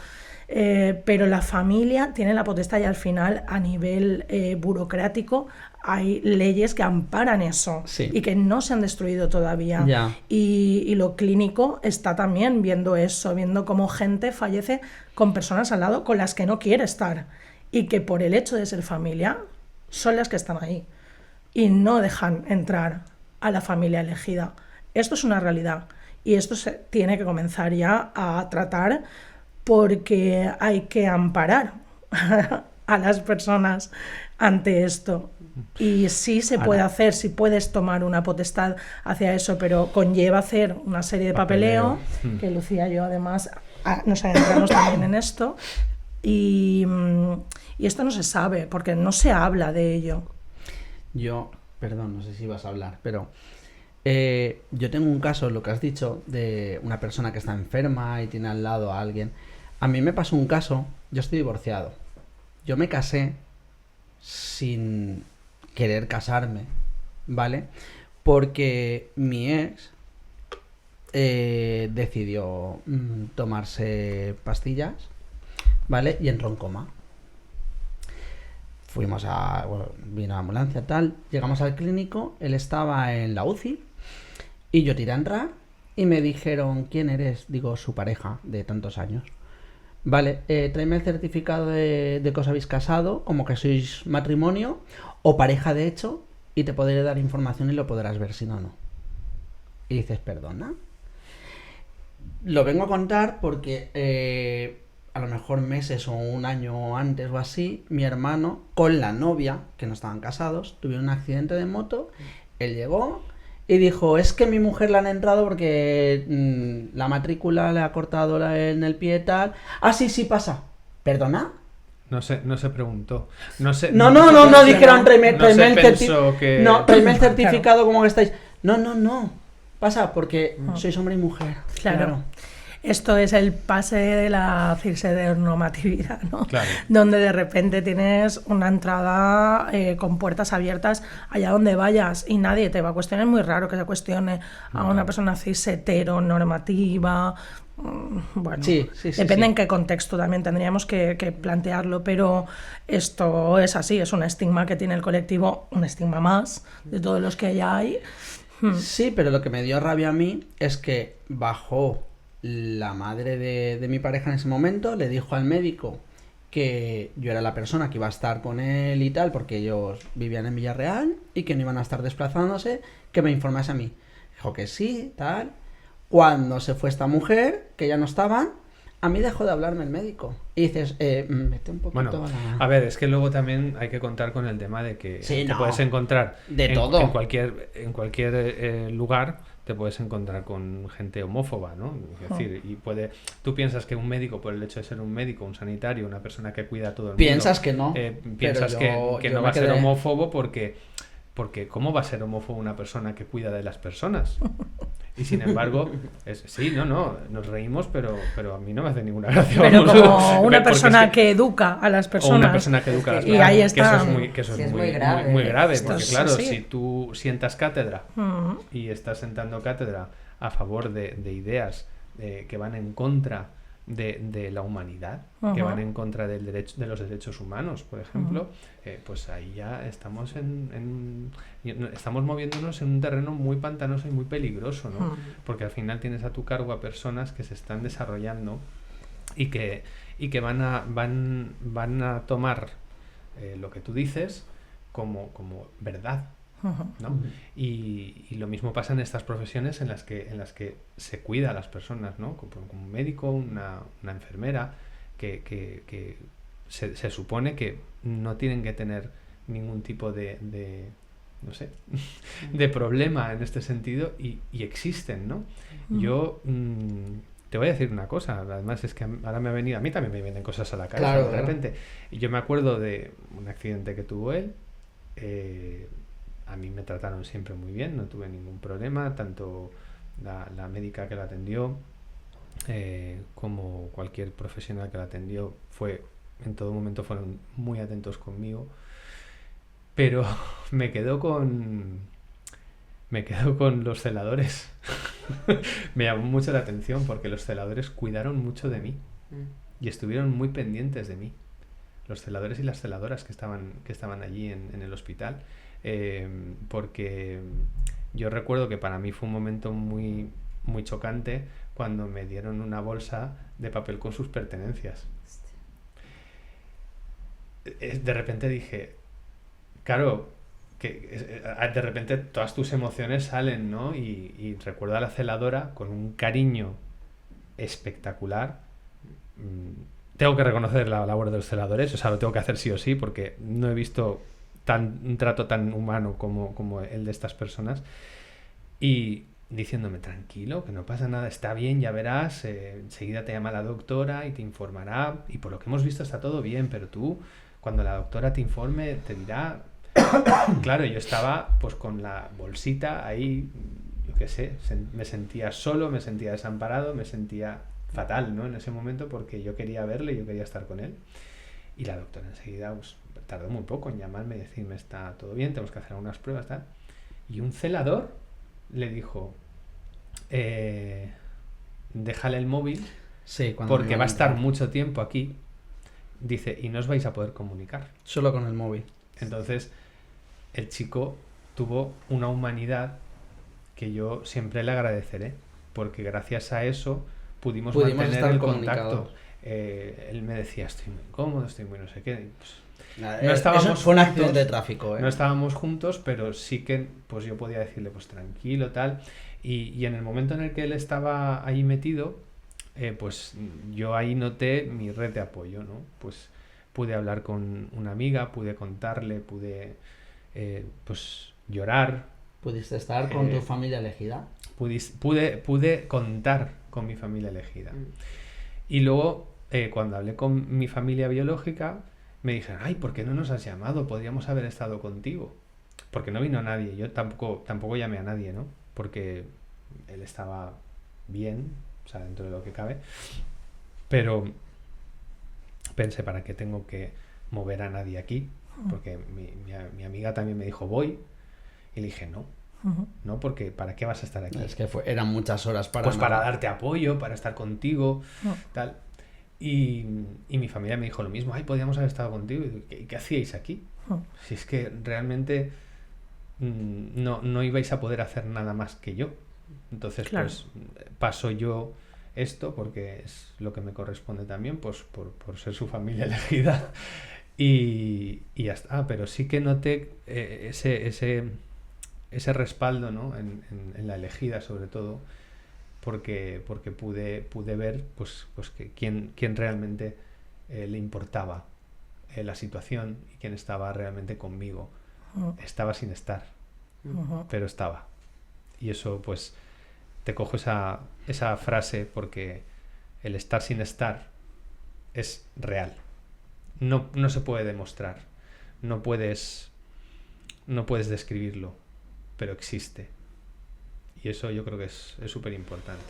Pero la familia tiene la potestad y al final a nivel burocrático hay leyes que amparan eso, Sí. y que no se han destruido todavía. Ya. Y lo clínico está también viendo eso, viendo cómo gente fallece con personas al lado con las que no quiere estar y que por el hecho de ser familia son las que están ahí y no dejan entrar a la familia elegida. Esto es una realidad y esto se tiene que comenzar ya a tratar, porque hay que amparar a las personas ante esto. Y sí se puede hacer, sí puedes tomar una potestad hacia eso, pero conlleva hacer una serie de papeleo, que Lucía y yo además nos adentramos también en esto, y esto no se sabe, porque no se habla de ello. Perdón, no sé si vas a hablar, pero yo tengo un caso, lo que has dicho, de una persona que está enferma y tiene al lado a alguien. A mí me pasó un caso, yo estoy divorciado. Yo me casé sin querer casarme, ¿vale? Porque mi ex decidió tomarse pastillas, ¿vale? Y entró en coma. Vino la ambulancia, tal, llegamos al clínico, él estaba en la UCI y yo tiré a entrar y me dijeron, ¿quién eres? Digo, su pareja de tantos años. Vale, tráeme el certificado de que os habéis casado, como que sois matrimonio o pareja de hecho, y te podré dar información y lo podrás ver, si no, no. Y dices, ¿perdona? Lo vengo a contar porque a lo mejor meses o un año antes o así, mi hermano con la novia, que no estaban casados, tuvieron un accidente de moto, él llegó y dijo, es que mi mujer la han entrado porque la matrícula le ha cortado en el pie y tal. Ah, sí, pasa. ¿Perdona? No se preguntó. No Dijeron, tráeme el Claro. certificado como que estáis. No. Pasa porque sois hombre y mujer. Claro. Esto es el pase de la cisheteronormatividad, ¿no? Claro. Donde de repente tienes una entrada con puertas abiertas allá donde vayas y nadie te va a cuestionar. Es muy raro que se cuestione a una persona cisheteronormativa. Bueno, Sí, depende sí. en qué contexto también tendríamos que plantearlo, pero esto es así, es un estigma que tiene el colectivo, un estigma más de todos los que ya hay. Sí, pero lo que me dio rabia a mí es que bajó la madre de mi pareja en ese momento, le dijo al médico que yo era la persona que iba a estar con él y tal, porque ellos vivían en Villarreal y que no iban a estar desplazándose, que me informase a mí. Dijo que sí, tal. Cuando se fue esta mujer, que ya no estaban, a mí dejó de hablarme el médico. Y dices, vete un poquito Bueno, a ver, es que luego también hay que contar con el tema de que Sí, te no. puedes encontrar De todo. en cualquier lugar, te puedes encontrar con gente homófoba, ¿no? Es decir, tú piensas que un médico, por el hecho de ser un médico, un sanitario, una persona que cuida a todo el mundo, Piensas que no, piensas pero que yo no me va a ser quedé- homófobo porque ¿cómo va a ser homófobo una persona que cuida de las personas? Y sin embargo, nos reímos, pero a mí no me hace ninguna gracia. Pero vamos, como una porque persona es que educa a las o personas. una persona que educa a las Y personas. ahí Que está. eso Sí, es es muy muy grave. muy grave, Esto porque es claro, así. si tú sientas cátedra y estás sentando cátedra a favor de ideas que van en contra de la humanidad, que van en contra de los derechos humanos, por ejemplo, pues ahí ya estamos estamos moviéndonos en un terreno muy pantanoso y muy peligroso, ¿no? Porque al final tienes a tu cargo a personas que se están desarrollando y que van a tomar lo que tú dices como verdad, ¿no? Y lo mismo pasa en estas profesiones en las que se cuida a las personas, ¿no? Como un médico, una enfermera, que se supone que no tienen que tener ningún tipo de no sé, de problema en este sentido, y existen, ¿no? Yo te voy a decir una cosa, además es que ahora me ha venido, a mí también me vienen cosas a la cabeza, claro, de repente. Yo me acuerdo de un accidente que tuvo él. A mí me trataron siempre muy bien, no tuve ningún problema, tanto la médica que la atendió como cualquier profesional que la atendió en todo momento fueron muy atentos conmigo, pero me quedo con los celadores. Me llamó mucho la atención porque los celadores cuidaron mucho de mí y estuvieron muy pendientes de mí. Los celadores y las celadoras que estaban allí en el hospital, porque yo recuerdo que para mí fue un momento muy, muy chocante cuando me dieron una bolsa de papel con sus pertenencias. De repente dije, claro, que de repente todas tus emociones salen, ¿no? Y recuerdo a la celadora con un cariño espectacular. Tengo que reconocer la labor de los celadores, o sea, lo tengo que hacer sí o sí, porque no he visto un trato tan humano como el de estas personas. Y diciéndome, tranquilo, que no pasa nada, está bien, ya verás, enseguida te llama la doctora y te informará, y por lo que hemos visto está todo bien, pero tú, cuando la doctora te informe, te dirá... Claro, yo estaba pues con la bolsita ahí, yo qué sé, me sentía solo, me sentía desamparado, me sentía fatal, ¿no? En ese momento, porque yo quería verle, yo quería estar con él, y la doctora enseguida pues, tardó muy poco en llamarme y decirme, está todo bien, tenemos que hacer algunas pruebas, tal. Y un celador le dijo, déjale el móvil, sí, porque va a estar mucho tiempo aquí, dice, y no os vais a poder comunicar. Solo con el móvil. Entonces el chico tuvo una humanidad que yo siempre le agradeceré, porque gracias a eso pudimos mantener el contacto. Él me decía, estoy muy incómodo, estoy muy no sé qué. Pues, no estábamos eso fue un accidente juntos, de tráfico, ¿eh? No estábamos juntos, pero sí que pues yo podía decirle, pues tranquilo, tal. Y en el momento en el que él estaba ahí metido, pues yo ahí noté mi red de apoyo, ¿no? Pues pude hablar con una amiga, pude contarle, pude pues llorar. ¿Pudiste estar con tu familia elegida? Pude contar con mi familia elegida. Y luego, cuando hablé con mi familia biológica, me dijeron, ay, ¿por qué no nos has llamado? Podríamos haber estado contigo. Porque no vino nadie. Yo tampoco llamé a nadie, ¿no? Porque él estaba bien, o sea, dentro de lo que cabe. Pero pensé, ¿para qué tengo que mover a nadie aquí? Porque mi amiga también me dijo, voy. Y le dije, no. No, porque ¿para qué vas a estar aquí? Es que eran muchas horas para... Pues para darte apoyo, para estar contigo, tal. Y mi familia me dijo lo mismo, ay, podríamos haber estado contigo. ¿Y qué hacíais aquí? Si es que realmente no ibais a poder hacer nada más que yo. Entonces, claro, pues paso yo esto, porque es lo que me corresponde también, pues por ser su familia elegida. Y ya está. Pero sí que noté ese respaldo, ¿no? en la elegida, sobre todo, porque pude ver pues que quién realmente le importaba la situación y quién estaba realmente conmigo. Estaba sin estar, pero estaba. Y eso, pues, te cojo esa frase, porque el estar sin estar es real. No se puede demostrar, no puedes describirlo, pero existe. Y eso yo creo que es súper importante.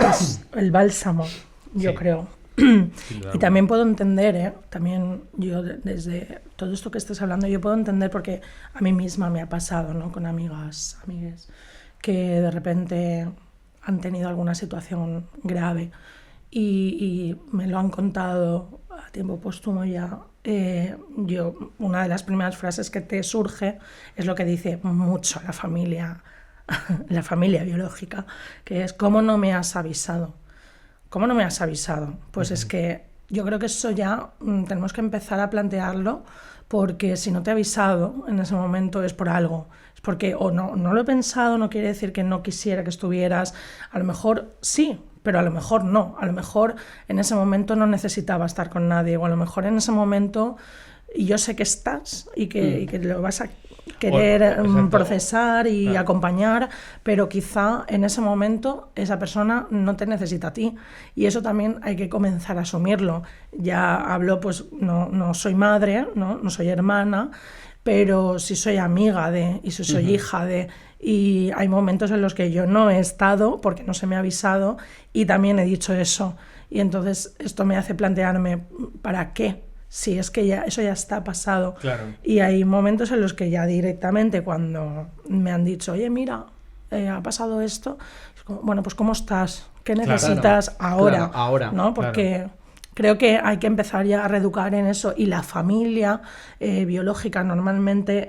Es el bálsamo, yo creo. Y también puedo entender, también yo desde todo esto que estás hablando, yo puedo entender, porque a mí misma me ha pasado, ¿no? Con amigues, que de repente han tenido alguna situación grave y me lo han contado a tiempo póstumo ya, una de las primeras frases que te surge es lo que dice mucho la familia biológica, que es: ¿cómo no me has avisado? ¿Cómo no me has avisado? Pues es que yo creo que eso ya tenemos que empezar a plantearlo, porque si no te he avisado en ese momento es por algo. Es porque o no lo he pensado, no quiere decir que no quisiera que estuvieras. A lo mejor sí, pero a lo mejor no. A lo mejor en ese momento no necesitaba estar con nadie, o a lo mejor en ese momento yo sé que estás y que lo vas a querer procesar y acompañar, pero quizá en ese momento esa persona no te necesita a ti, y eso también hay que comenzar a asumirlo. Ya hablo, pues no soy madre, no soy hermana, pero sí soy amiga y sí soy hija de, y hay momentos en los que yo no he estado porque no se me ha avisado y también he dicho eso, y entonces esto me hace plantearme ¿para qué? Si es que eso ya está pasado. Claro. Y hay momentos en los que ya directamente, cuando me han dicho, oye, mira, ha pasado esto, es como, bueno, pues ¿cómo estás? ¿Qué necesitas ahora? ¿No? Porque creo que hay que empezar ya a reeducar en eso, y la familia biológica normalmente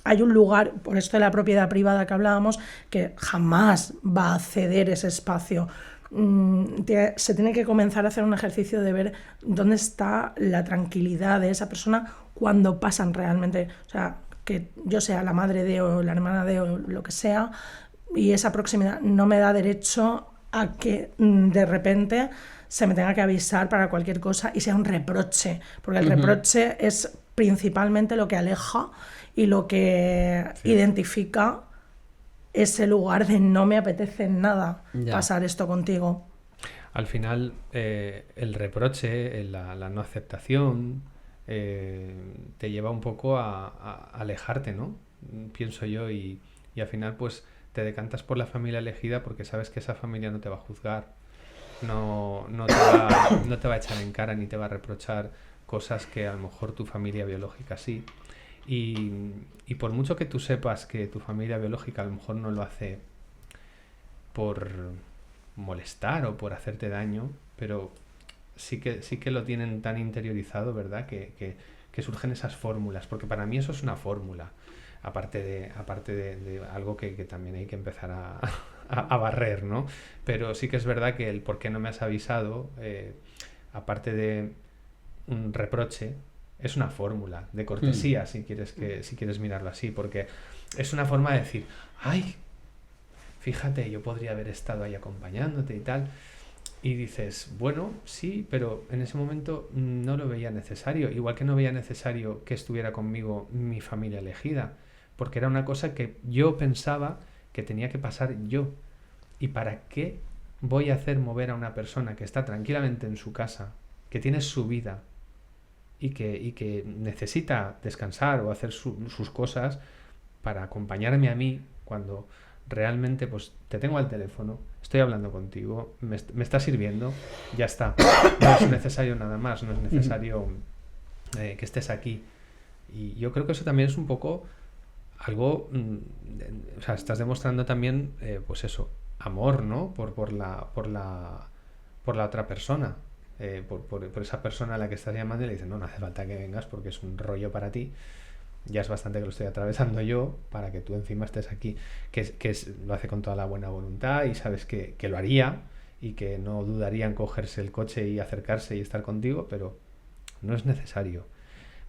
hay un lugar, por esto de la propiedad privada que hablábamos, que jamás va a ceder ese espacio. Se tiene que comenzar a hacer un ejercicio de ver dónde está la tranquilidad de esa persona cuando pasan realmente, o sea, que yo sea la madre de o la hermana de o lo que sea, y esa proximidad no me da derecho a que de repente se me tenga que avisar para cualquier cosa y sea un reproche, porque el reproche es principalmente lo que aleja y lo que identifica ese lugar de no me apetece nada pasar esto contigo. Al final, el reproche, la no aceptación, te lleva un poco a alejarte, ¿no? Pienso yo, y al final pues te decantas por la familia elegida porque sabes que esa familia no te va a juzgar, no te va a echar en cara ni te va a reprochar cosas que a lo mejor tu familia biológica sí. Y por mucho que tú sepas que tu familia biológica a lo mejor no lo hace por molestar o por hacerte daño, pero sí que lo tienen tan interiorizado, ¿verdad? Que surgen esas fórmulas, porque para mí eso es una fórmula, aparte de algo que también hay que empezar a barrer, ¿no? Pero sí que es verdad que el por qué no me has avisado, aparte de un reproche, es una fórmula de cortesía, si quieres mirarlo así, porque es una forma de decir, ay, fíjate, yo podría haber estado ahí acompañándote y tal, y dices, bueno, sí, pero en ese momento no lo veía necesario, igual que no veía necesario que estuviera conmigo mi familia elegida, porque era una cosa que yo pensaba que tenía que pasar yo, y ¿para qué voy a hacer mover a una persona que está tranquilamente en su casa, que tiene su vida, y que necesita descansar o hacer sus cosas, para acompañarme a mí cuando realmente pues te tengo al teléfono, estoy hablando contigo, me está sirviendo, ya está, no es necesario nada más, no es necesario que estés aquí? Y yo creo que eso también es un poco algo, o sea, estás demostrando también pues eso, amor, ¿no? por la otra persona. Por esa persona a la que estás llamando, y le dices, no hace falta que vengas porque es un rollo para ti, ya es bastante que lo estoy atravesando yo para que tú encima estés aquí, lo hace con toda la buena voluntad y sabes que lo haría y que no dudaría en cogerse el coche y acercarse y estar contigo, pero no es necesario.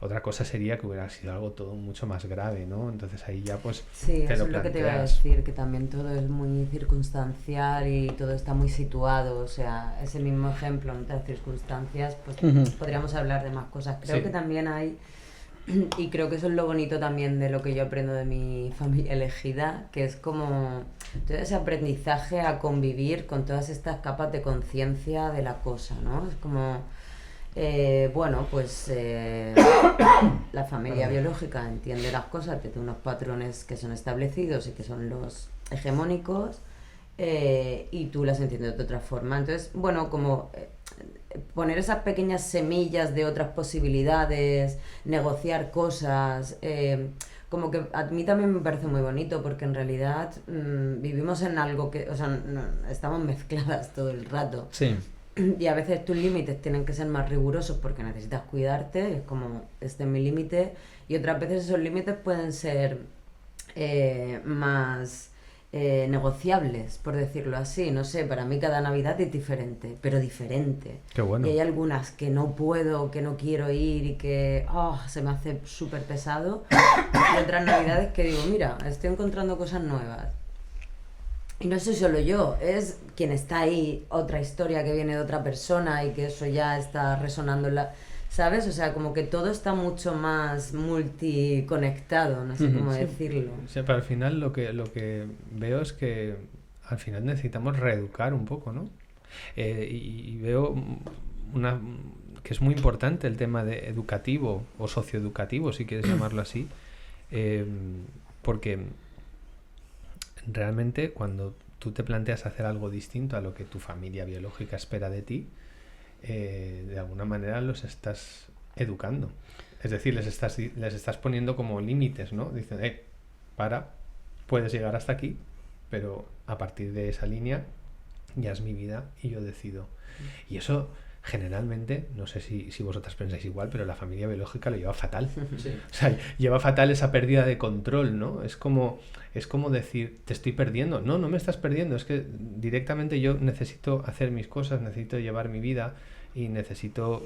Otra cosa sería que hubiera sido algo todo mucho más grave, ¿no? Entonces ahí ya pues sí, te eso lo es lo que te iba a planteas. decir, que también todo es muy circunstancial y todo está muy situado, o sea, ese mismo ejemplo en otras circunstancias, pues podríamos hablar de más cosas. Creo que también hay, y creo que eso es lo bonito también de lo que yo aprendo de mi familia elegida, que es como todo ese aprendizaje a convivir con todas estas capas de conciencia de la cosa, ¿no? Es como... bueno, pues la familia biológica entiende las cosas desde unos patrones que son establecidos y que son los hegemónicos, y tú las entiendes de otra forma. Entonces, bueno, como poner esas pequeñas semillas de otras posibilidades, negociar cosas, como que a mí también me parece muy bonito, porque en realidad vivimos en algo que, o sea, estamos mezcladas todo el rato. Sí. y a veces tus límites tienen que ser más rigurosos porque necesitas cuidarte, es como, este es mi límite, y otras veces esos límites pueden ser más negociables, por decirlo así. No sé, para mí cada Navidad es diferente, pero diferente. Qué bueno. Y hay algunas que no puedo, que no quiero ir y que se me hace súper pesado, y otras Navidades que digo, mira, estoy encontrando cosas nuevas. Y no soy solo yo, es quien está ahí, otra historia que viene de otra persona y que eso ya está resonando en la... ¿Sabes? O sea, como que todo está mucho más multiconectado, no sé cómo decirlo. O sea, pero al final lo que veo es que al final necesitamos reeducar un poco, ¿no? Y veo que es muy importante el tema de educativo o socioeducativo, si quieres llamarlo así, porque realmente cuando tú te planteas hacer algo distinto a lo que tu familia biológica espera de ti, de alguna manera los estás educando. Es decir, les estás poniendo como límites, ¿no? Dicen, puedes llegar hasta aquí, pero a partir de esa línea ya es mi vida y yo decido. Y eso generalmente, no sé si vosotras pensáis igual, pero la familia biológica lo lleva fatal. Sí. O sea, lleva fatal esa pérdida de control, ¿no? Es como decir, te estoy perdiendo. No me estás perdiendo, es que directamente yo necesito hacer mis cosas, necesito llevar mi vida y necesito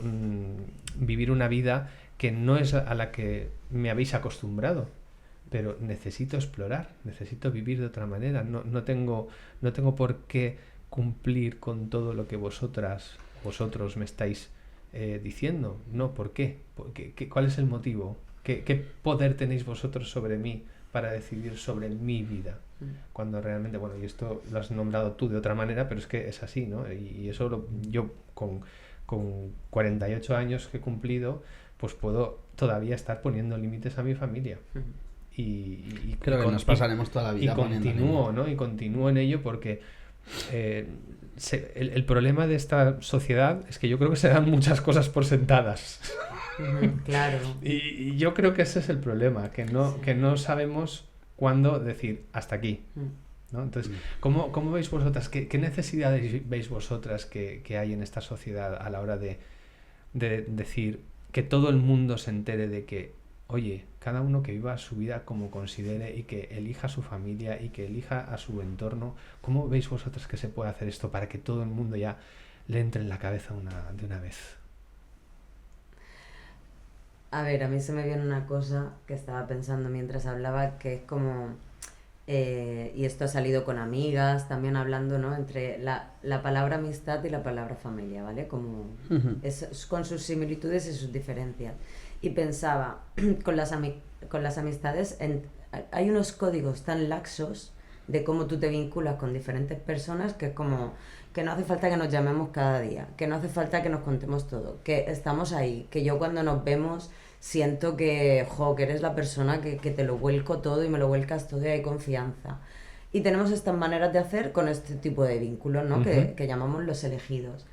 vivir una vida que no es a la que me habéis acostumbrado, pero necesito explorar, necesito vivir de otra manera. No tengo por qué cumplir con todo lo que vosotros me estáis diciendo. No, ¿por qué? ¿Cuál es el motivo? ¿Qué poder tenéis vosotros sobre mí para decidir sobre mi vida? Cuando realmente, bueno, y esto lo has nombrado tú de otra manera, pero es que es así, ¿no? Y eso yo con 48 años que he cumplido, pues puedo todavía estar poniendo límites a mi familia. Y creo que nos pasaremos toda la vida poniendo continúo, ¿no? Y continúo en ello porque el problema de esta sociedad es que yo creo que se dan muchas cosas por sentadas. Claro. Y yo creo que ese es el problema, que no sabemos cuándo decir hasta aquí, ¿no? Entonces, ¿cómo veis vosotras? ¿Qué necesidades veis vosotras que hay en esta sociedad a la hora de decir que todo el mundo se entere de que, oye, cada uno que viva su vida como considere y que elija a su familia y que elija a su entorno? ¿Cómo veis vosotras que se puede hacer esto para que todo el mundo ya le entre en la cabeza de una vez? A ver, a mí se me viene una cosa que estaba pensando mientras hablaba, que es como, y esto ha salido con amigas, también hablando, ¿no? Entre la palabra amistad y la palabra familia, ¿vale? Como con sus similitudes y sus diferencias. Y pensaba, con las amistades hay unos códigos tan laxos de cómo tú te vinculas con diferentes personas, que es como que no hace falta que nos llamemos cada día, que no hace falta que nos contemos todo, que estamos ahí, que yo cuando nos vemos siento que eres la persona que te lo vuelco todo y me lo vuelcas todo y hay confianza. Y tenemos estas maneras de hacer con este tipo de vínculos, ¿no? Que llamamos los elegidos.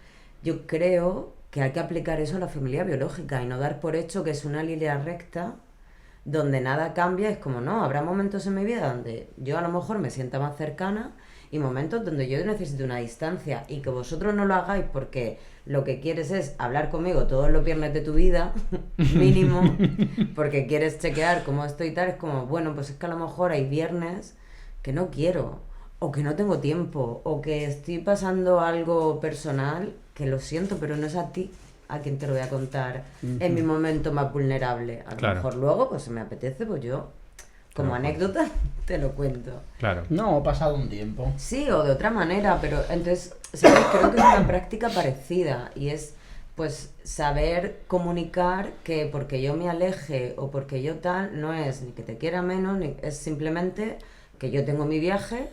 Yo creo que hay que aplicar eso a la familia biológica y no dar por hecho que es una línea recta donde nada cambia. Es como, no, habrá momentos en mi vida donde yo a lo mejor me sienta más cercana y momentos donde yo necesito una distancia, y que vosotros no lo hagáis porque lo que quieres es hablar conmigo todos los viernes de tu vida, mínimo, porque quieres chequear cómo estoy y tal. Es como, bueno, pues es que a lo mejor hay viernes que no quiero, o que no tengo tiempo, o que estoy pasando algo personal que lo siento, pero no es a ti a quien te lo voy a contar en mi momento más vulnerable. A lo mejor luego, pues si me apetece, pues yo, como anécdota, te lo cuento. Claro. No, ha pasado un tiempo. Sí, o de otra manera, pero entonces, ¿sabes? Creo que es una práctica parecida, y es, pues, saber comunicar que porque yo me aleje o porque yo tal, no es ni que te quiera menos, ni es simplemente que yo tengo mi viaje,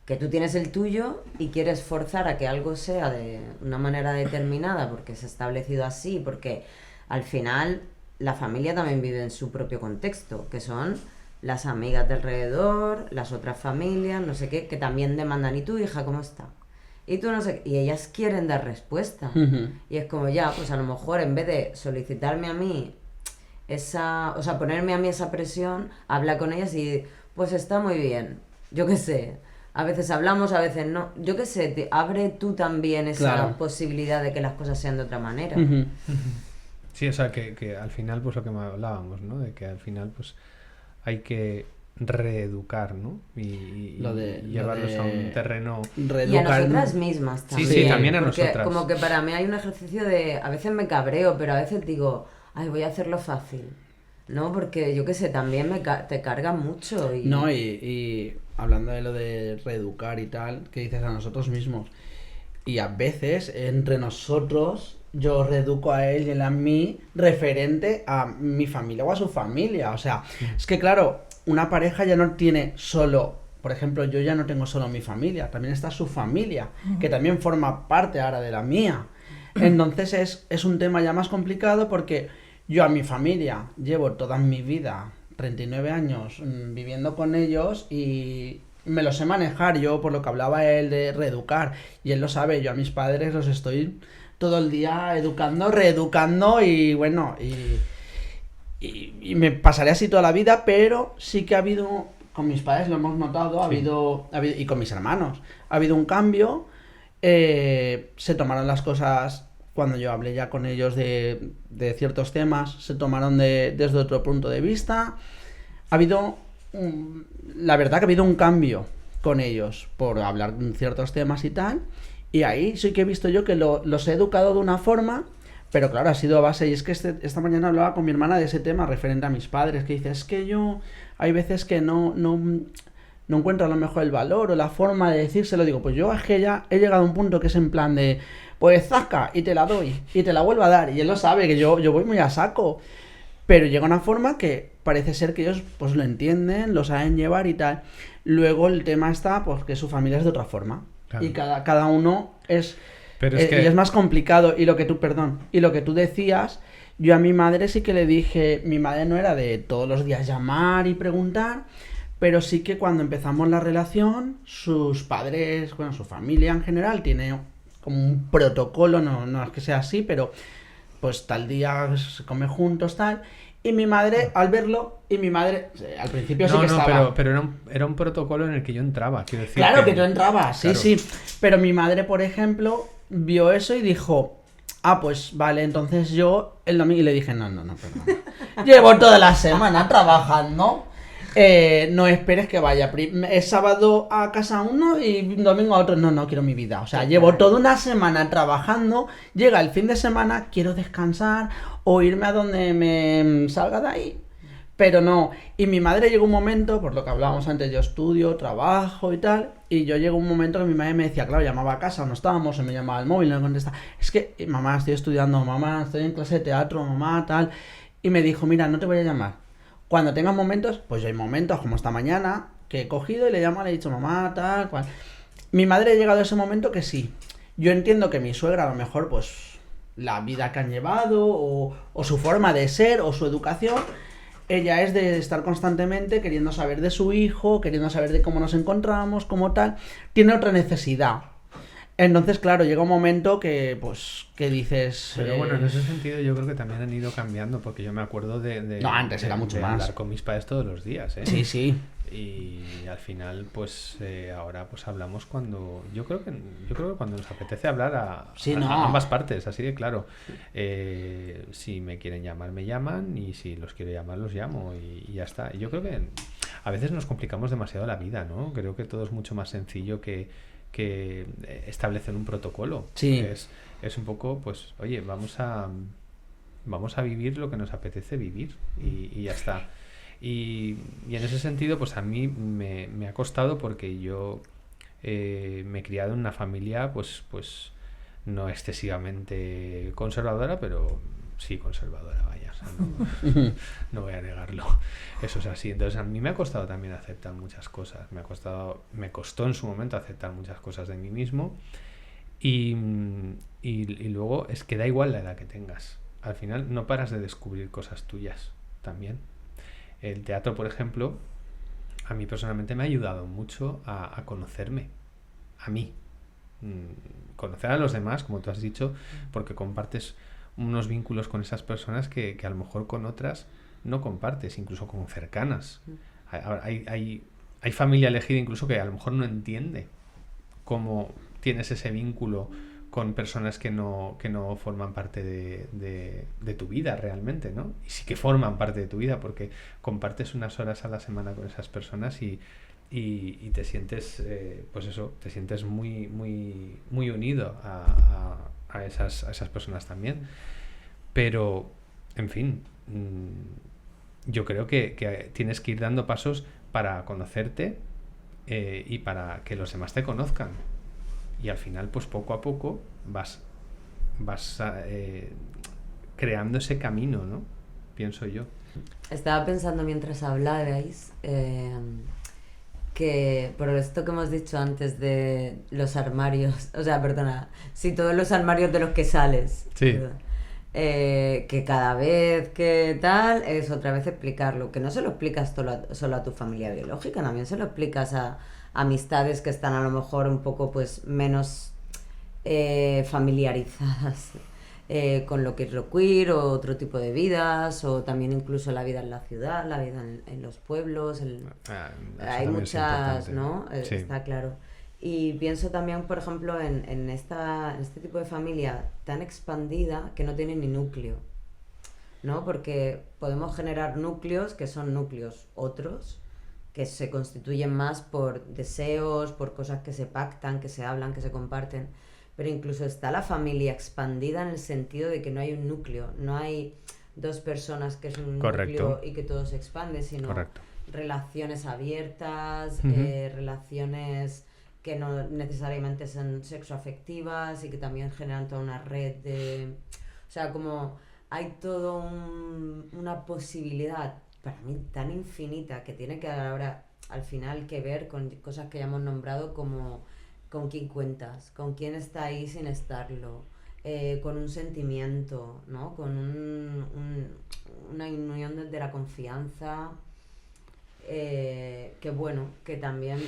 que tú tienes el tuyo y quieres forzar a que algo sea de una manera determinada porque se ha establecido así, porque al final la familia también vive en su propio contexto, que son las amigas de alrededor, las otras familias, no sé qué, que también demandan, ¿y tu hija cómo está? Y tú no sé, y ellas quieren dar respuesta. Y es como, ya, pues a lo mejor en vez de solicitarme a mí ponerme a mí esa presión, habla con ellas y, pues está muy bien, yo qué sé, A veces hablamos, a veces no. Yo qué sé, abre tú también esa posibilidad de que las cosas sean de otra manera. Sí, o sea, que al final, pues lo que hablábamos, ¿no? De que al final, pues hay que reeducar, ¿no? Y llevarlos a un terreno... Y a nosotras mismas también. Sí, también a porque nosotras. Como que para mí hay un ejercicio de... A veces me cabreo, pero a veces digo, ay, voy a hacerlo fácil, ¿no? Porque yo qué sé, también te carga mucho. No, y hablando de lo de reeducar y tal, que dices a nosotros mismos, y a veces entre nosotros yo reeduco a él y él a mí referente a mi familia o a su familia. O sea, es que claro, una pareja ya no tiene solo, por ejemplo, yo ya no tengo solo mi familia, también está su familia, que también forma parte ahora de la mía. Entonces es un tema ya más complicado porque yo a mi familia llevo toda mi vida, 39 años, viviendo con ellos y me lo sé manejar. Yo, por lo que hablaba él de reeducar, y él lo sabe, yo a mis padres los estoy todo el día educando, reeducando y bueno, y me pasaré así toda la vida, pero sí que ha habido, con mis padres lo hemos notado, ha habido y con mis hermanos, ha habido un cambio, se tomaron las cosas, cuando yo hablé ya con ellos de ciertos temas, se tomaron desde otro punto de vista, ha habido, la verdad que ha habido un cambio con ellos, por hablar de ciertos temas y tal. Y ahí sí que he visto yo que los he educado de una forma, pero claro, ha sido a base, y es que esta mañana hablaba con mi hermana de ese tema referente a mis padres, que dice, es que yo hay veces que no encuentro a lo mejor el valor o la forma de decírselo. Digo, pues yo es que ya he llegado a un punto que es en plan de, pues zasca, y te la doy, y te la vuelvo a dar, y él lo sabe, que yo voy muy a saco, pero llega una forma que parece ser que ellos pues lo entienden, lo saben llevar y tal. Luego el tema está, pues que su familia es de otra forma. Claro. Y cada uno es y es más complicado. Y lo que tú decías, yo a mi madre sí que le dije, mi madre no era de todos los días llamar y preguntar, pero sí que cuando empezamos la relación, sus padres, bueno, su familia en general tiene como un protocolo, no es que sea así, pero pues tal día se come juntos, tal. Y mi madre, al verlo, al principio sí que estaba... pero era un protocolo en el que yo entraba, quiero decir. Claro que yo entraba, sí, claro. Sí. Pero mi madre, por ejemplo, vio eso y dijo, pues vale, entonces yo el domingo... Y le dije, no, perdón. Llevo toda la semana trabajando, no esperes que vaya. Es sábado a casa uno y domingo a otro. No quiero mi vida. O sea, llevo toda una semana trabajando, llega el fin de semana, quiero descansar o irme a donde me salga de ahí. Pero no. Y mi madre llegó un momento, por lo que hablábamos antes, yo estudio, trabajo y tal, y yo llegó un momento que mi madre me decía, claro, llamaba a casa, no estábamos, se me llamaba al móvil, no me contestaba. Es que, mamá, estoy estudiando, mamá, estoy en clase de teatro, mamá, tal. Y me dijo, mira, no te voy a llamar. Cuando tengas momentos, pues yo hay momentos, como esta mañana, que he cogido y le llamo, le he dicho, mamá, tal, cual. Mi madre ha llegado a ese momento que sí. Yo entiendo que mi suegra, a lo mejor, pues, la vida que han llevado, o su forma de ser, o su educación, ella es de estar constantemente queriendo saber de su hijo, queriendo saber de cómo nos encontramos, como tal. Tiene otra necesidad. Entonces, claro, llega un momento que, pues, que dices... Pero bueno, en ese sentido yo creo que también han ido cambiando, porque yo me acuerdo de antes era mucho más. Hablar con mis padres todos los días, ¿eh? Sí. Y al final, pues, ahora pues hablamos cuando... Yo creo que cuando nos apetece hablar a ambas partes, así de claro. Si me quieren llamar, me llaman, y si los quiero llamar, los llamo, y ya está. Y yo creo que a veces nos complicamos demasiado la vida, ¿no? Creo que todo es mucho más sencillo que establecer un protocolo. Sí. Es un poco, pues, oye, vamos a vivir lo que nos apetece vivir, y ya está. Y en ese sentido, pues a mí me ha costado, porque yo me he criado en una familia, pues no excesivamente conservadora, pero sí conservadora, vaya. O sea, no voy a negarlo. Eso es así. Entonces a mí me ha costado también aceptar muchas cosas. Me costó en su momento aceptar muchas cosas de mí mismo. Y luego es que da igual la edad que tengas. Al final no paras de descubrir cosas tuyas también. El teatro, por ejemplo, a mí personalmente me ha ayudado mucho a conocerme, a mí. Conocer a los demás, como tú has dicho, porque compartes unos vínculos con esas personas que a lo mejor con otras no compartes, incluso con cercanas. Hay hay familia elegida incluso que a lo mejor no entiende cómo tienes ese vínculo con personas que no forman parte de tu vida realmente, ¿no? Y sí que forman parte de tu vida porque compartes unas horas a la semana con esas personas y te sientes, pues eso, te sientes muy, muy, muy unido a esas personas también. Pero, en fin, yo creo que tienes que ir dando pasos para conocerte y para que los demás te conozcan. Y al final, pues poco a poco vas creando ese camino, ¿no? Pienso yo. Estaba pensando mientras hablabais que por esto que hemos dicho antes de los armarios, o sea, perdona, sí, todos los armarios de los que sales, sí. Que cada vez que tal es otra vez explicarlo, que no se lo explicas solo a tu familia biológica, también se lo explicas a amistades que están a lo mejor un poco pues menos familiarizadas con lo que es lo queer o otro tipo de vidas, o también incluso la vida en la ciudad, la vida en los pueblos, hay muchas, ¿no? Sí. Está claro. Y pienso también, por ejemplo, en este tipo de familia tan expandida que no tiene ni núcleo, ¿no? Porque podemos generar núcleos que son núcleos otros, que se constituyen más por deseos, por cosas que se pactan, que se hablan, que se comparten. Pero incluso está la familia expandida en el sentido de que no hay un núcleo, no hay dos personas que es un núcleo y que todo se expande, sino relaciones abiertas, relaciones que no necesariamente son sexoafectivas y que también generan toda una red de... O sea, como hay todo una posibilidad para mí tan infinita que tiene que ahora al final que ver con cosas que ya hemos nombrado como con quién cuentas, con quién está ahí sin estarlo, con un sentimiento, ¿no? Con una unión desde la confianza, que bueno, que también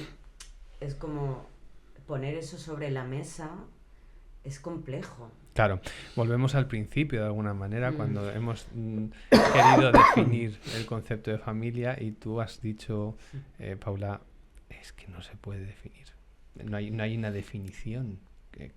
es como poner eso sobre la mesa es complejo. Claro, volvemos al principio de alguna manera cuando hemos querido definir el concepto de familia y tú has dicho, Paula, es que no se puede definir. No hay una definición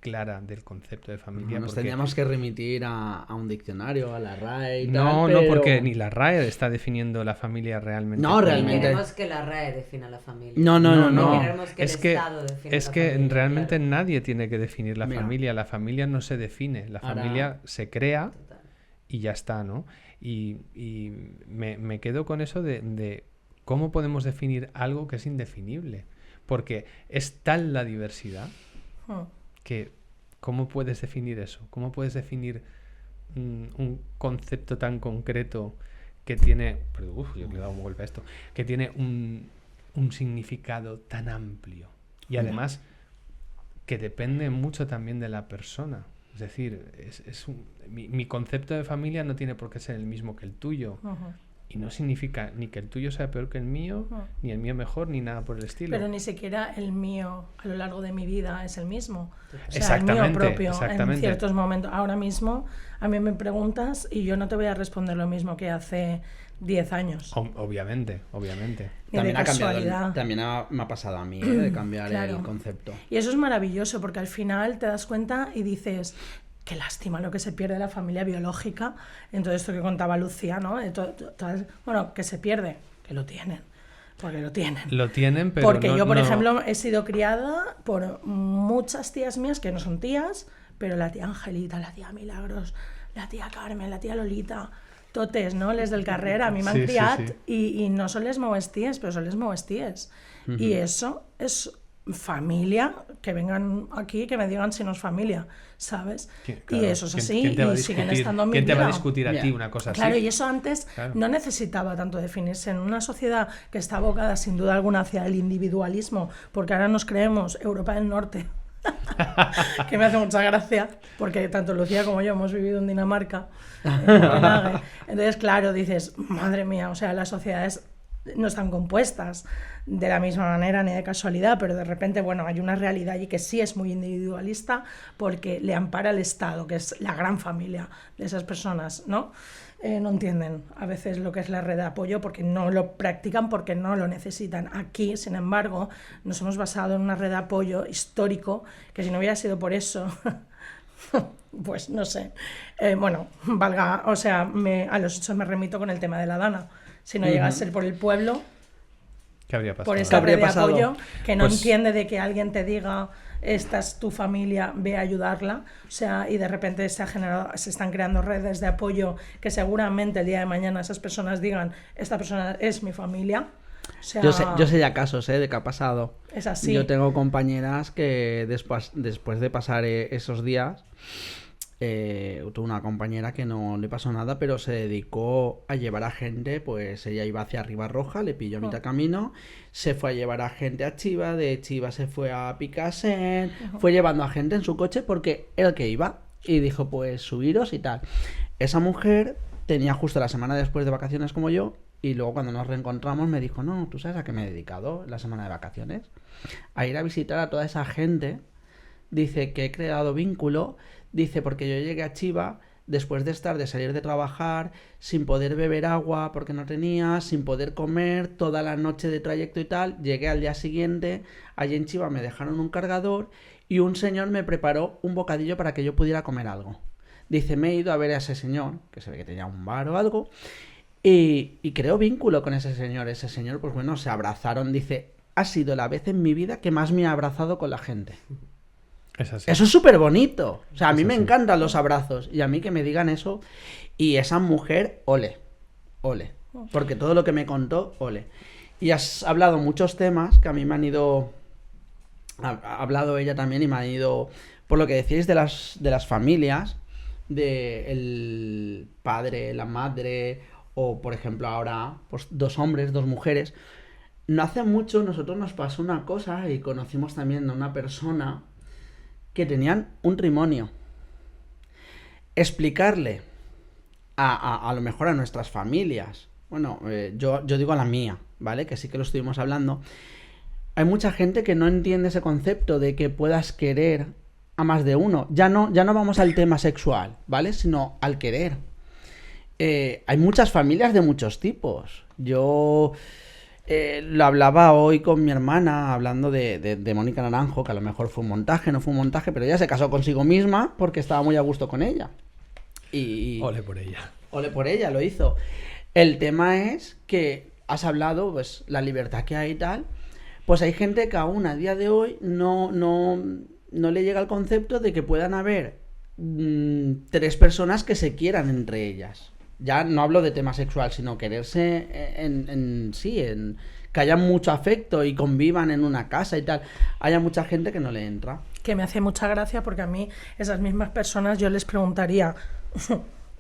clara del concepto de familia. Nos teníamos que remitir a un diccionario, a la RAE y no, tal, pero... No, porque ni la RAE está definiendo la familia realmente. No, realmente. Ni queremos que la RAE defina la familia. No. Queremos que el Estado defina la que familia, realmente claro. Nadie tiene que definir la familia. La familia no se define. La familia se crea y ya está, ¿no? Y me quedo con eso de cómo podemos definir algo que es indefinible. Porque es tal la diversidad que ¿cómo puedes definir eso? ¿Cómo puedes definir un concepto tan concreto que tiene... yo le he dado un golpe a esto. Que tiene un significado tan amplio. Y además que depende mucho también de la persona. Es decir, mi concepto de familia no tiene por qué ser el mismo que el tuyo. Y no significa ni que el tuyo sea peor que el mío, ni el mío mejor, ni nada por el estilo. Pero ni siquiera el mío a lo largo de mi vida es el mismo. O sea, exactamente, el mío propio exactamente. En ciertos momentos. Ahora mismo a mí me preguntas y yo no te voy a responder lo mismo que hace 10 años. Obviamente. Ni también de casualidad. También me ha pasado a mí de cambiar el concepto. Y eso es maravilloso porque al final te das cuenta y dices... Qué lástima lo que se pierde de la familia biológica en todo esto que contaba Lucía, ¿no? Bueno, que se pierde, que lo tienen, porque lo tienen. Lo tienen, pero porque yo, por ejemplo, he sido criada por muchas tías mías que no son tías, pero la tía Angelita, la tía Milagros, la tía Carmen, la tía Lolita, totes, ¿no? Les del carrer, a mi m'han criat i no són les meues ties, però són les meues ties. Y eso es... familia, que vengan aquí que me digan si no es familia, ¿sabes? Claro. Y eso es así, y siguen estando en mi vida. ¿Quién te va a discutir a ti una cosa así? Claro, y eso antes no necesitaba tanto definirse. En una sociedad que está abocada sin duda alguna hacia el individualismo, porque ahora nos creemos Europa del Norte, que me hace mucha gracia, porque tanto Lucía como yo hemos vivido en Dinamarca, en Copenhague. Entonces, claro, dices, madre mía, o sea, las sociedades no están compuestas de la misma manera ni de casualidad, pero de repente, bueno, hay una realidad allí que sí es muy individualista porque le ampara el Estado, que es la gran familia de esas personas, ¿no? No entienden a veces lo que es la red de apoyo porque no lo practican, porque no lo necesitan. Aquí, sin embargo, nos hemos basado en una red de apoyo histórico que si no hubiera sido por eso... pues no sé, bueno, valga, o sea, a los hechos me remito con el tema de la Dana. Si no llega a ser por el pueblo, ¿Qué habría pasado? por esa red de apoyo, que no Pues- entiende de que alguien te diga, esta es tu familia, ve a ayudarla, o sea, y de repente se están creando redes de apoyo que seguramente el día de mañana esas personas digan, esta persona es mi familia. O sea, Yo sé ya casos de que ha pasado. es así. Yo tengo compañeras que después de pasar esos días, tuve una compañera que no le pasó nada, pero se dedicó a llevar a gente, pues ella iba hacia Riba Roja, le pilló a mitad camino, se fue a llevar a gente a Chiva, de Chiva se fue a Picasen, fue llevando a gente en su coche porque era el que iba y dijo, pues subiros y tal. Esa mujer tenía justo la semana después de vacaciones como yo. Y luego cuando nos reencontramos me dijo, no, ¿tú sabes a qué me he dedicado la semana de vacaciones? A ir a visitar a toda esa gente. Dice que he creado vínculo. Dice, porque yo llegué a Chiva después de salir de trabajar, sin poder beber agua porque no tenía, sin poder comer, toda la noche de trayecto y tal. Llegué al día siguiente, allí en Chiva me dejaron un cargador y un señor me preparó un bocadillo para que yo pudiera comer algo. Dice, me he ido a ver a ese señor, que se ve que tenía un bar o algo, y creo vínculo con ese señor. Ese señor, pues bueno, se abrazaron. Dice, ha sido la vez en mi vida que más me ha abrazado con la gente. Es así. Eso es súper bonito. O sea, a mí Es me así. encantan los abrazos. Y a mí que me digan eso. Y esa mujer, ole. Ole. Porque todo lo que me contó, ole. Y has hablado muchos temas que a mí me han ido... Ha hablado ella también y me han ido... Por lo que decíais de las familias, de el padre, la madre... O, por ejemplo, ahora, pues 2 hombres, 2 mujeres. No hace mucho nosotros nos pasó una cosa y conocimos también a una persona que tenían un trimonio. Explicarle a lo mejor a nuestras familias, bueno, yo digo a la mía, ¿vale? Que sí que lo estuvimos hablando. Hay mucha gente que no entiende ese concepto de que puedas querer a más de uno. Ya no vamos al tema sexual, ¿vale? Sino al querer. Hay muchas familias de muchos tipos. Yo lo hablaba hoy con mi hermana, hablando de Mónica Naranjo, que a lo mejor fue un montaje, no fue un montaje, pero ella se casó consigo misma porque estaba muy a gusto con ella. Y Ole por ella. ole por ella, lo hizo. El tema es que has hablado, pues, la libertad que hay y tal. Pues hay gente que aún a día de hoy no le llega el concepto de que puedan haber 3 personas que se quieran entre ellas. Ya no hablo de tema sexual, sino quererse en que haya mucho afecto y convivan en una casa y tal. Haya mucha gente que no le entra. Que me hace mucha gracia porque a mí esas mismas personas yo les preguntaría,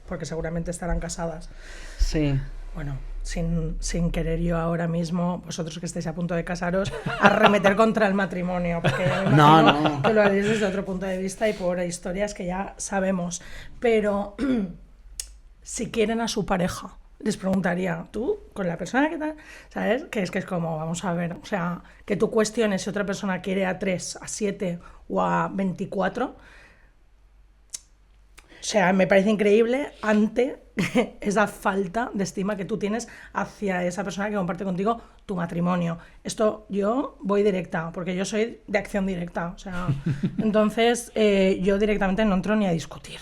porque seguramente estarán casadas, Sí. bueno, sin querer yo ahora mismo, vosotros que estáis a punto de casaros, arremeter contra el matrimonio, porque yo me No, imagino no. que lo haréis desde otro punto de vista y por historias que ya sabemos, pero si quieren a su pareja, les preguntaría, tú, con la persona que tal, ¿sabes? Que es como, vamos a ver, o sea, que tú cuestiones si otra persona quiere a 3, a 7 o a 24, o sea, me parece increíble ante esa falta de estima que tú tienes hacia esa persona que comparte contigo tu matrimonio. Esto yo voy directa, porque yo soy de acción directa, o sea, entonces yo directamente no entro ni a discutir.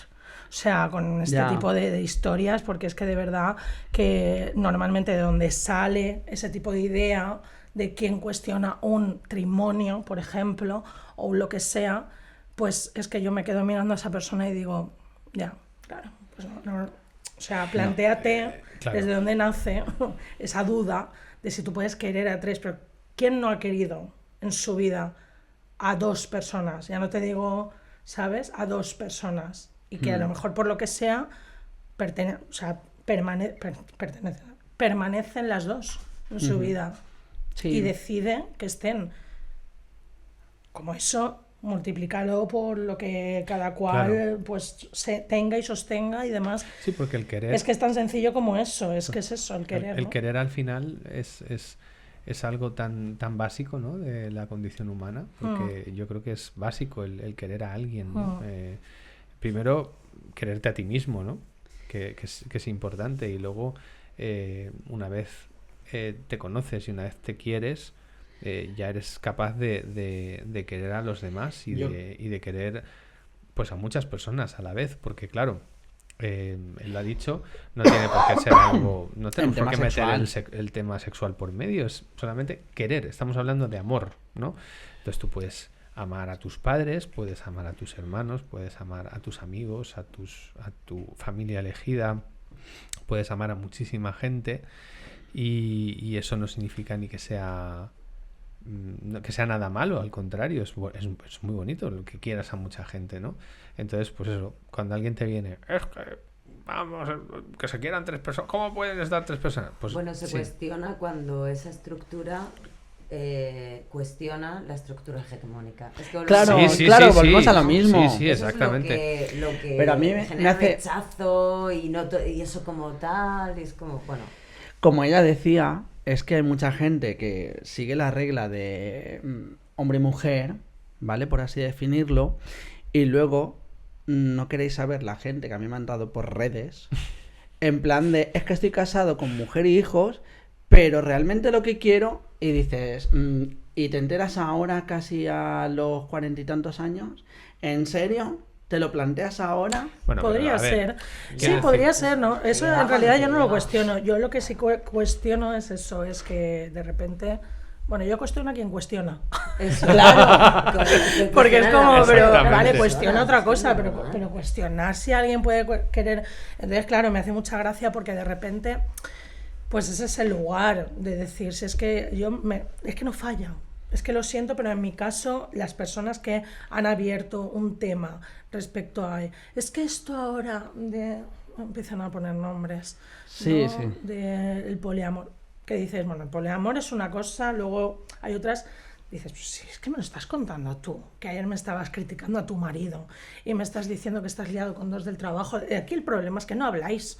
O sea, con este Ya. tipo de historias, porque es que de verdad que normalmente de donde sale ese tipo de idea de quien cuestiona un trimonio, por ejemplo, o lo que sea, pues es que yo me quedo mirando a esa persona y digo, ya, claro, pues no, o sea, plantéate claro. desde dónde nace esa duda de si tú puedes querer a 3, pero ¿quién no ha querido en su vida a 2 personas? Ya no te digo, ¿sabes? A 2 personas. Y que a lo mejor por lo que sea, permanecen las 2 en su vida. Sí. Y deciden que estén. Como eso, multiplícalo por lo que cada cual Claro. pues tenga y sostenga y demás. Sí, porque el querer... Es que es tan sencillo como eso, es que es eso, el El, querer, el ¿no? querer al final es algo tan básico, ¿no? De la condición humana, porque yo creo que es básico el querer a alguien, ¿no? Primero, quererte a ti mismo, ¿no? Que es importante, y luego, una vez te conoces y una vez te quieres, ya eres capaz de querer a los demás y de querer pues a muchas personas a la vez, porque claro, él lo ha dicho, no tiene por qué ser algo, no tenemos por tema qué meter sexual. el tema sexual por medio, es solamente querer, estamos hablando de amor, ¿no? Entonces tú puedes amar a tus padres, puedes amar a tus hermanos, puedes amar a tus amigos, a tu familia elegida, puedes amar a muchísima gente, y eso no significa ni que sea nada malo, al contrario, es muy bonito lo que quieras a mucha gente, ¿no? Entonces, pues eso, cuando alguien te viene, es que vamos, que se quieran 3 personas, ¿cómo pueden estar 3 personas? Pues Bueno, se sí. cuestiona cuando esa estructura cuestiona la estructura hegemónica. Es que Claro, Sí, claro, sí, volvemos sí. a lo mismo. Sí, sí, exactamente. Eso es lo que Pero a mí me genera hace- rechazo y, y eso como tal, y es como, bueno... Como ella decía, es que hay mucha gente que sigue la regla de hombre y mujer, ¿vale? Por así definirlo, y luego no queréis saber la gente que a mí me ha entrado por redes, en plan de, es que estoy casado con mujer y hijos, pero realmente lo que quiero, y dices, y te enteras ahora casi a los 40 y tantos años, ¿en serio? ¿Te lo planteas ahora? Bueno, pero, Podría a ver, ser. quiero Sí, decir- podría ser, ¿no? Eso Llegamos, en realidad yo no lo llegamos. cuestiono. Yo lo que sí cuestiono es eso, es que de repente... Bueno, yo cuestiono a quien cuestiona. Eso. Claro. Porque es como, pero Exactamente. vale, cuestiona otra cosa, pero cuestionar si alguien puede querer... Entonces, claro, me hace mucha gracia porque de repente, pues ese es el lugar de decir, si es que es que no falla. Es que lo siento, pero en mi caso, las personas que han abierto un tema respecto a... Es que esto ahora empiezan a poner nombres, Sí, ¿no? sí. Del poliamor. Que dices, bueno, el poliamor es una cosa, luego hay otras... Dices, pues sí, es que me lo estás contando tú, que ayer me estabas criticando a tu marido y me estás diciendo que estás liado con 2 del trabajo. Aquí el problema es que no habláis.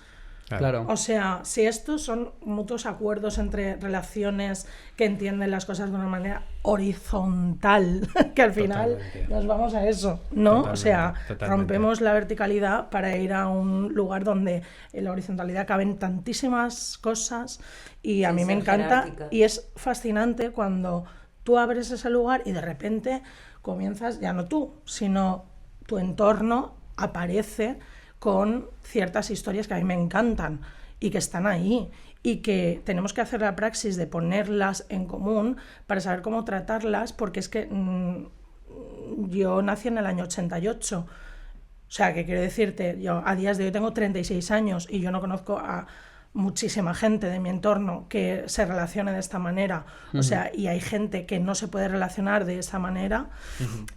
Claro. O sea, si estos son mutuos acuerdos entre relaciones que entienden las cosas de una manera horizontal, que al final Totalmente. nos vamos a eso, ¿no? O sea, Totalmente. rompemos la verticalidad para ir a un lugar donde en la horizontalidad caben tantísimas cosas y a Sin mí me ser encanta jerárquica. y es fascinante cuando tú abres ese lugar y de repente comienzas, ya no tú, sino tu entorno aparece con ciertas historias que a mí me encantan y que están ahí y que tenemos que hacer la praxis de ponerlas en común para saber cómo tratarlas, porque es que yo nací en el año 88. O sea, que quiero decirte, yo a días de hoy tengo 36 años y yo no conozco a muchísima gente de mi entorno que se relacione de esta manera. O sea, y hay gente que no se puede relacionar de esa manera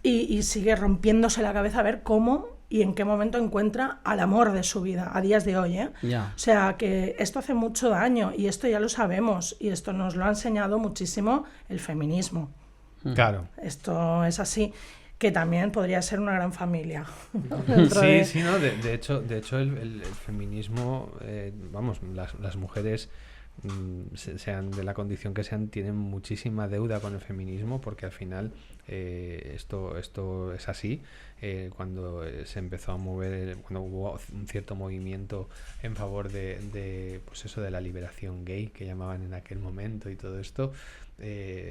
y sigue rompiéndose la cabeza a ver cómo y en qué momento encuentra al amor de su vida a días de hoy, ¿eh? Ya. O sea, que esto hace mucho daño y esto ya lo sabemos y esto nos lo ha enseñado muchísimo el feminismo. Claro. Esto es así, que también podría ser una gran familia. Dentro Sí, de- sí, no, de hecho el feminismo, vamos, las mujeres, sean de la condición que sean, tienen muchísima deuda con el feminismo, porque al final esto es así. Cuando se empezó a mover, cuando hubo un cierto movimiento en favor de pues eso, de la liberación gay, que llamaban en aquel momento, y todo esto,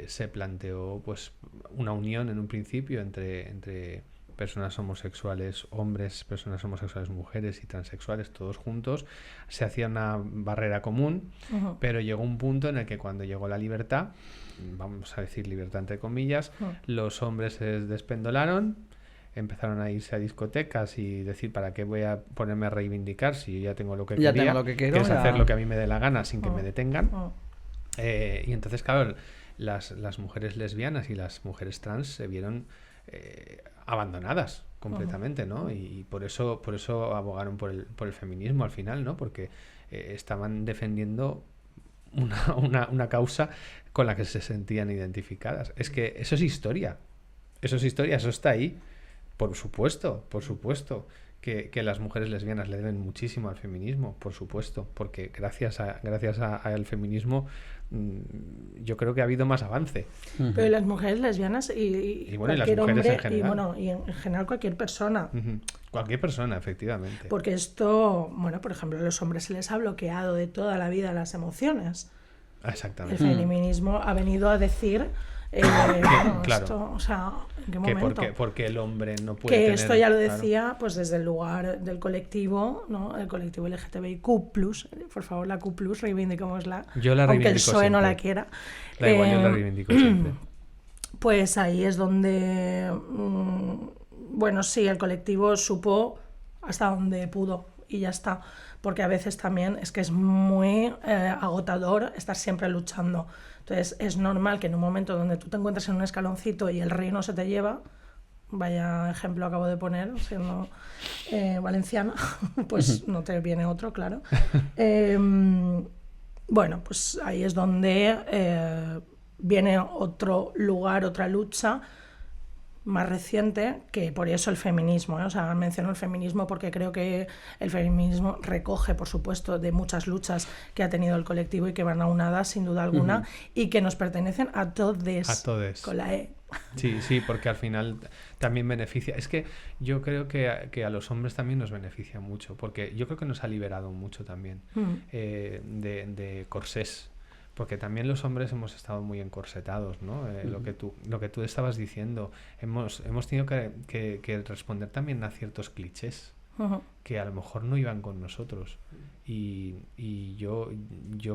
se planteó pues una unión en un principio entre personas homosexuales hombres, personas homosexuales mujeres y transexuales, todos juntos. Se hacía una barrera común, Ujú. pero llegó un punto en el que cuando llegó la libertad, vamos a decir libertad entre comillas, los hombres se despendolaron, empezaron a irse a discotecas y decir, ¿para qué voy a ponerme a reivindicar si yo ya tengo lo que Ya quería, tengo lo que quiero, que es ya. hacer lo que a mí me dé la gana sin que me detengan? Oh. Y entonces, claro, las mujeres lesbianas y las mujeres trans se vieron abandonadas completamente, ¿no? Y por eso abogaron por el feminismo al final, ¿no? Porque estaban defendiendo una causa con la que se sentían identificadas. Es que eso es historia. Eso es historia, eso está ahí. Por supuesto. Que las mujeres lesbianas le deben muchísimo al feminismo, por supuesto, porque gracias al feminismo yo creo que ha habido más avance. Pero las mujeres lesbianas y bueno, y las cualquier mujeres hombre en general. y en general cualquier persona. Cualquier persona, efectivamente. Porque esto, bueno, por ejemplo, a los hombres se les ha bloqueado de toda la vida las emociones. El Exactamente. feminismo ha venido a decir, bueno, claro. esto, o sea, ¿en qué Que momento? porque el hombre no puede Que tener... esto ya lo claro. decía pues desde el lugar del colectivo, ¿no? El colectivo LGTBIQ+, por favor, la Q+, reivindicémosla, Yo la aunque el reivindico PSOE no la siempre. quiera. Da igual, yo la reivindico siempre. Pues ahí es donde, bueno, sí, el colectivo supo hasta donde pudo y ya está, porque a veces también es que es muy agotador estar siempre luchando. Entonces es normal que en un momento donde tú te encuentras en un escaloncito y el reino se te lleva, vaya ejemplo acabo de poner, siendo valenciana, pues no te viene otro, claro. Bueno, pues ahí es donde viene otro lugar, otra lucha más reciente, que por eso el feminismo, ¿eh? O sea, menciono el feminismo porque creo que el feminismo recoge, por supuesto, de muchas luchas que ha tenido el colectivo y que van aunadas, sin duda alguna, y que nos pertenecen a todes. A todes. Con la E. Sí, porque al final también beneficia. Es que yo creo que a los hombres también nos beneficia mucho, porque yo creo que nos ha liberado mucho también de corsés. Porque también los hombres hemos estado muy encorsetados, ¿no? Lo que tú estabas diciendo. Hemos tenido que responder también a ciertos clichés que a lo mejor no iban con nosotros. Y yo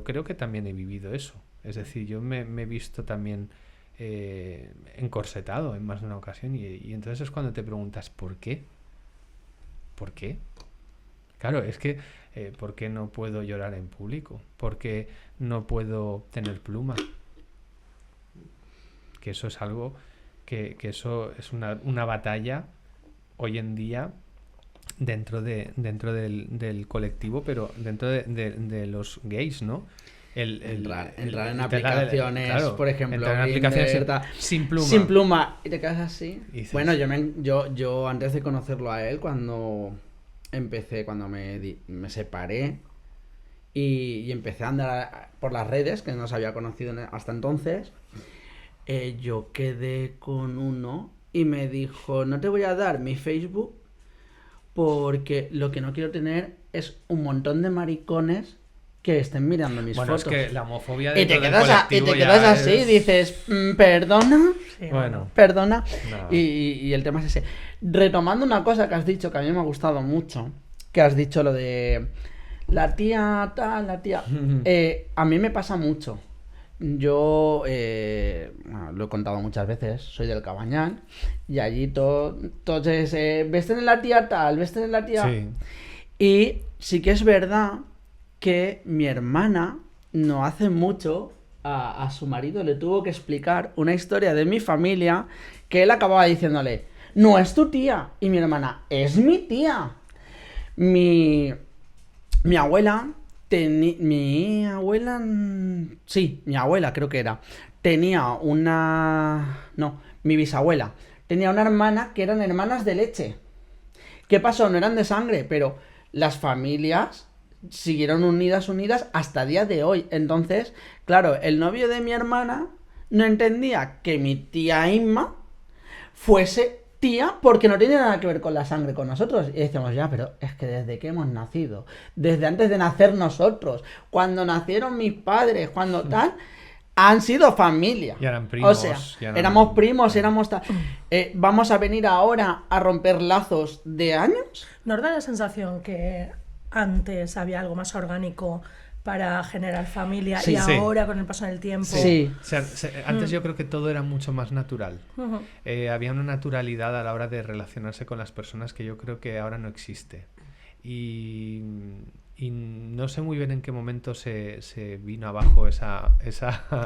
creo que también he vivido eso. Es decir, yo me he visto también encorsetado en más de una ocasión. Y entonces es cuando te preguntas, ¿por qué? ¿Por qué? Claro, es que ¿por qué no puedo llorar en público? ¿Por qué no puedo tener pluma? Que eso es algo que eso es una batalla hoy en día dentro del colectivo, pero dentro de los gays, ¿no? Entrar en aplicaciones, claro, por ejemplo, entrar en aplicaciones Grindr, sin pluma. sin pluma, y te quedas así. Y dices, Bueno, yo antes de conocerlo a él, cuando me separé y empecé a andar por las redes, que no se había conocido hasta entonces, yo quedé con uno y me dijo, no te voy a dar mi Facebook porque lo que no quiero tener es un montón de maricones que estén mirando mis bueno, fotos. es que la homofobia Y dentro te del quedas colectivo así, es... dices, perdona, Sí, Bueno, perdona. no. Y el tema es ese. Retomando una cosa que has dicho, que a mí me ha gustado mucho, que has dicho lo de la tía tal, la tía... a mí me pasa mucho. Yo, bueno, lo he contado muchas veces, soy del Cabañal, y allí entonces, ves en la tía tal, ves en la tía... Sí. Y sí que es verdad que mi hermana no hace mucho a su marido le tuvo que explicar una historia de mi familia que él acababa diciéndole, no es tu tía, y mi hermana, es mi tía. Mi abuela, mi abuela creo que era, mi bisabuela tenía una hermana que eran hermanas de leche. ¿Qué pasó? No eran de sangre, pero las familias siguieron unidas hasta el día de hoy. Entonces, claro, el novio de mi hermana no entendía que mi tía Inma fuese tía porque no tiene nada que ver con la sangre con nosotros. Y decíamos, ya, pero es que desde que hemos nacido, desde antes de nacer nosotros, cuando nacieron mis padres, cuando tal, han sido familia. Ya eran primos. O sea, ya eran... éramos primos, éramos tal. ¿Vamos a venir ahora a romper lazos de años? ¿Nos da la sensación que antes había algo más orgánico para generar familia Sí, y sí. ahora con el paso del tiempo? Sí. O sea, antes yo creo que todo era mucho más natural. Había una naturalidad a la hora de relacionarse con las personas que yo creo que ahora no existe. Y no sé muy bien en qué momento se vino abajo esa...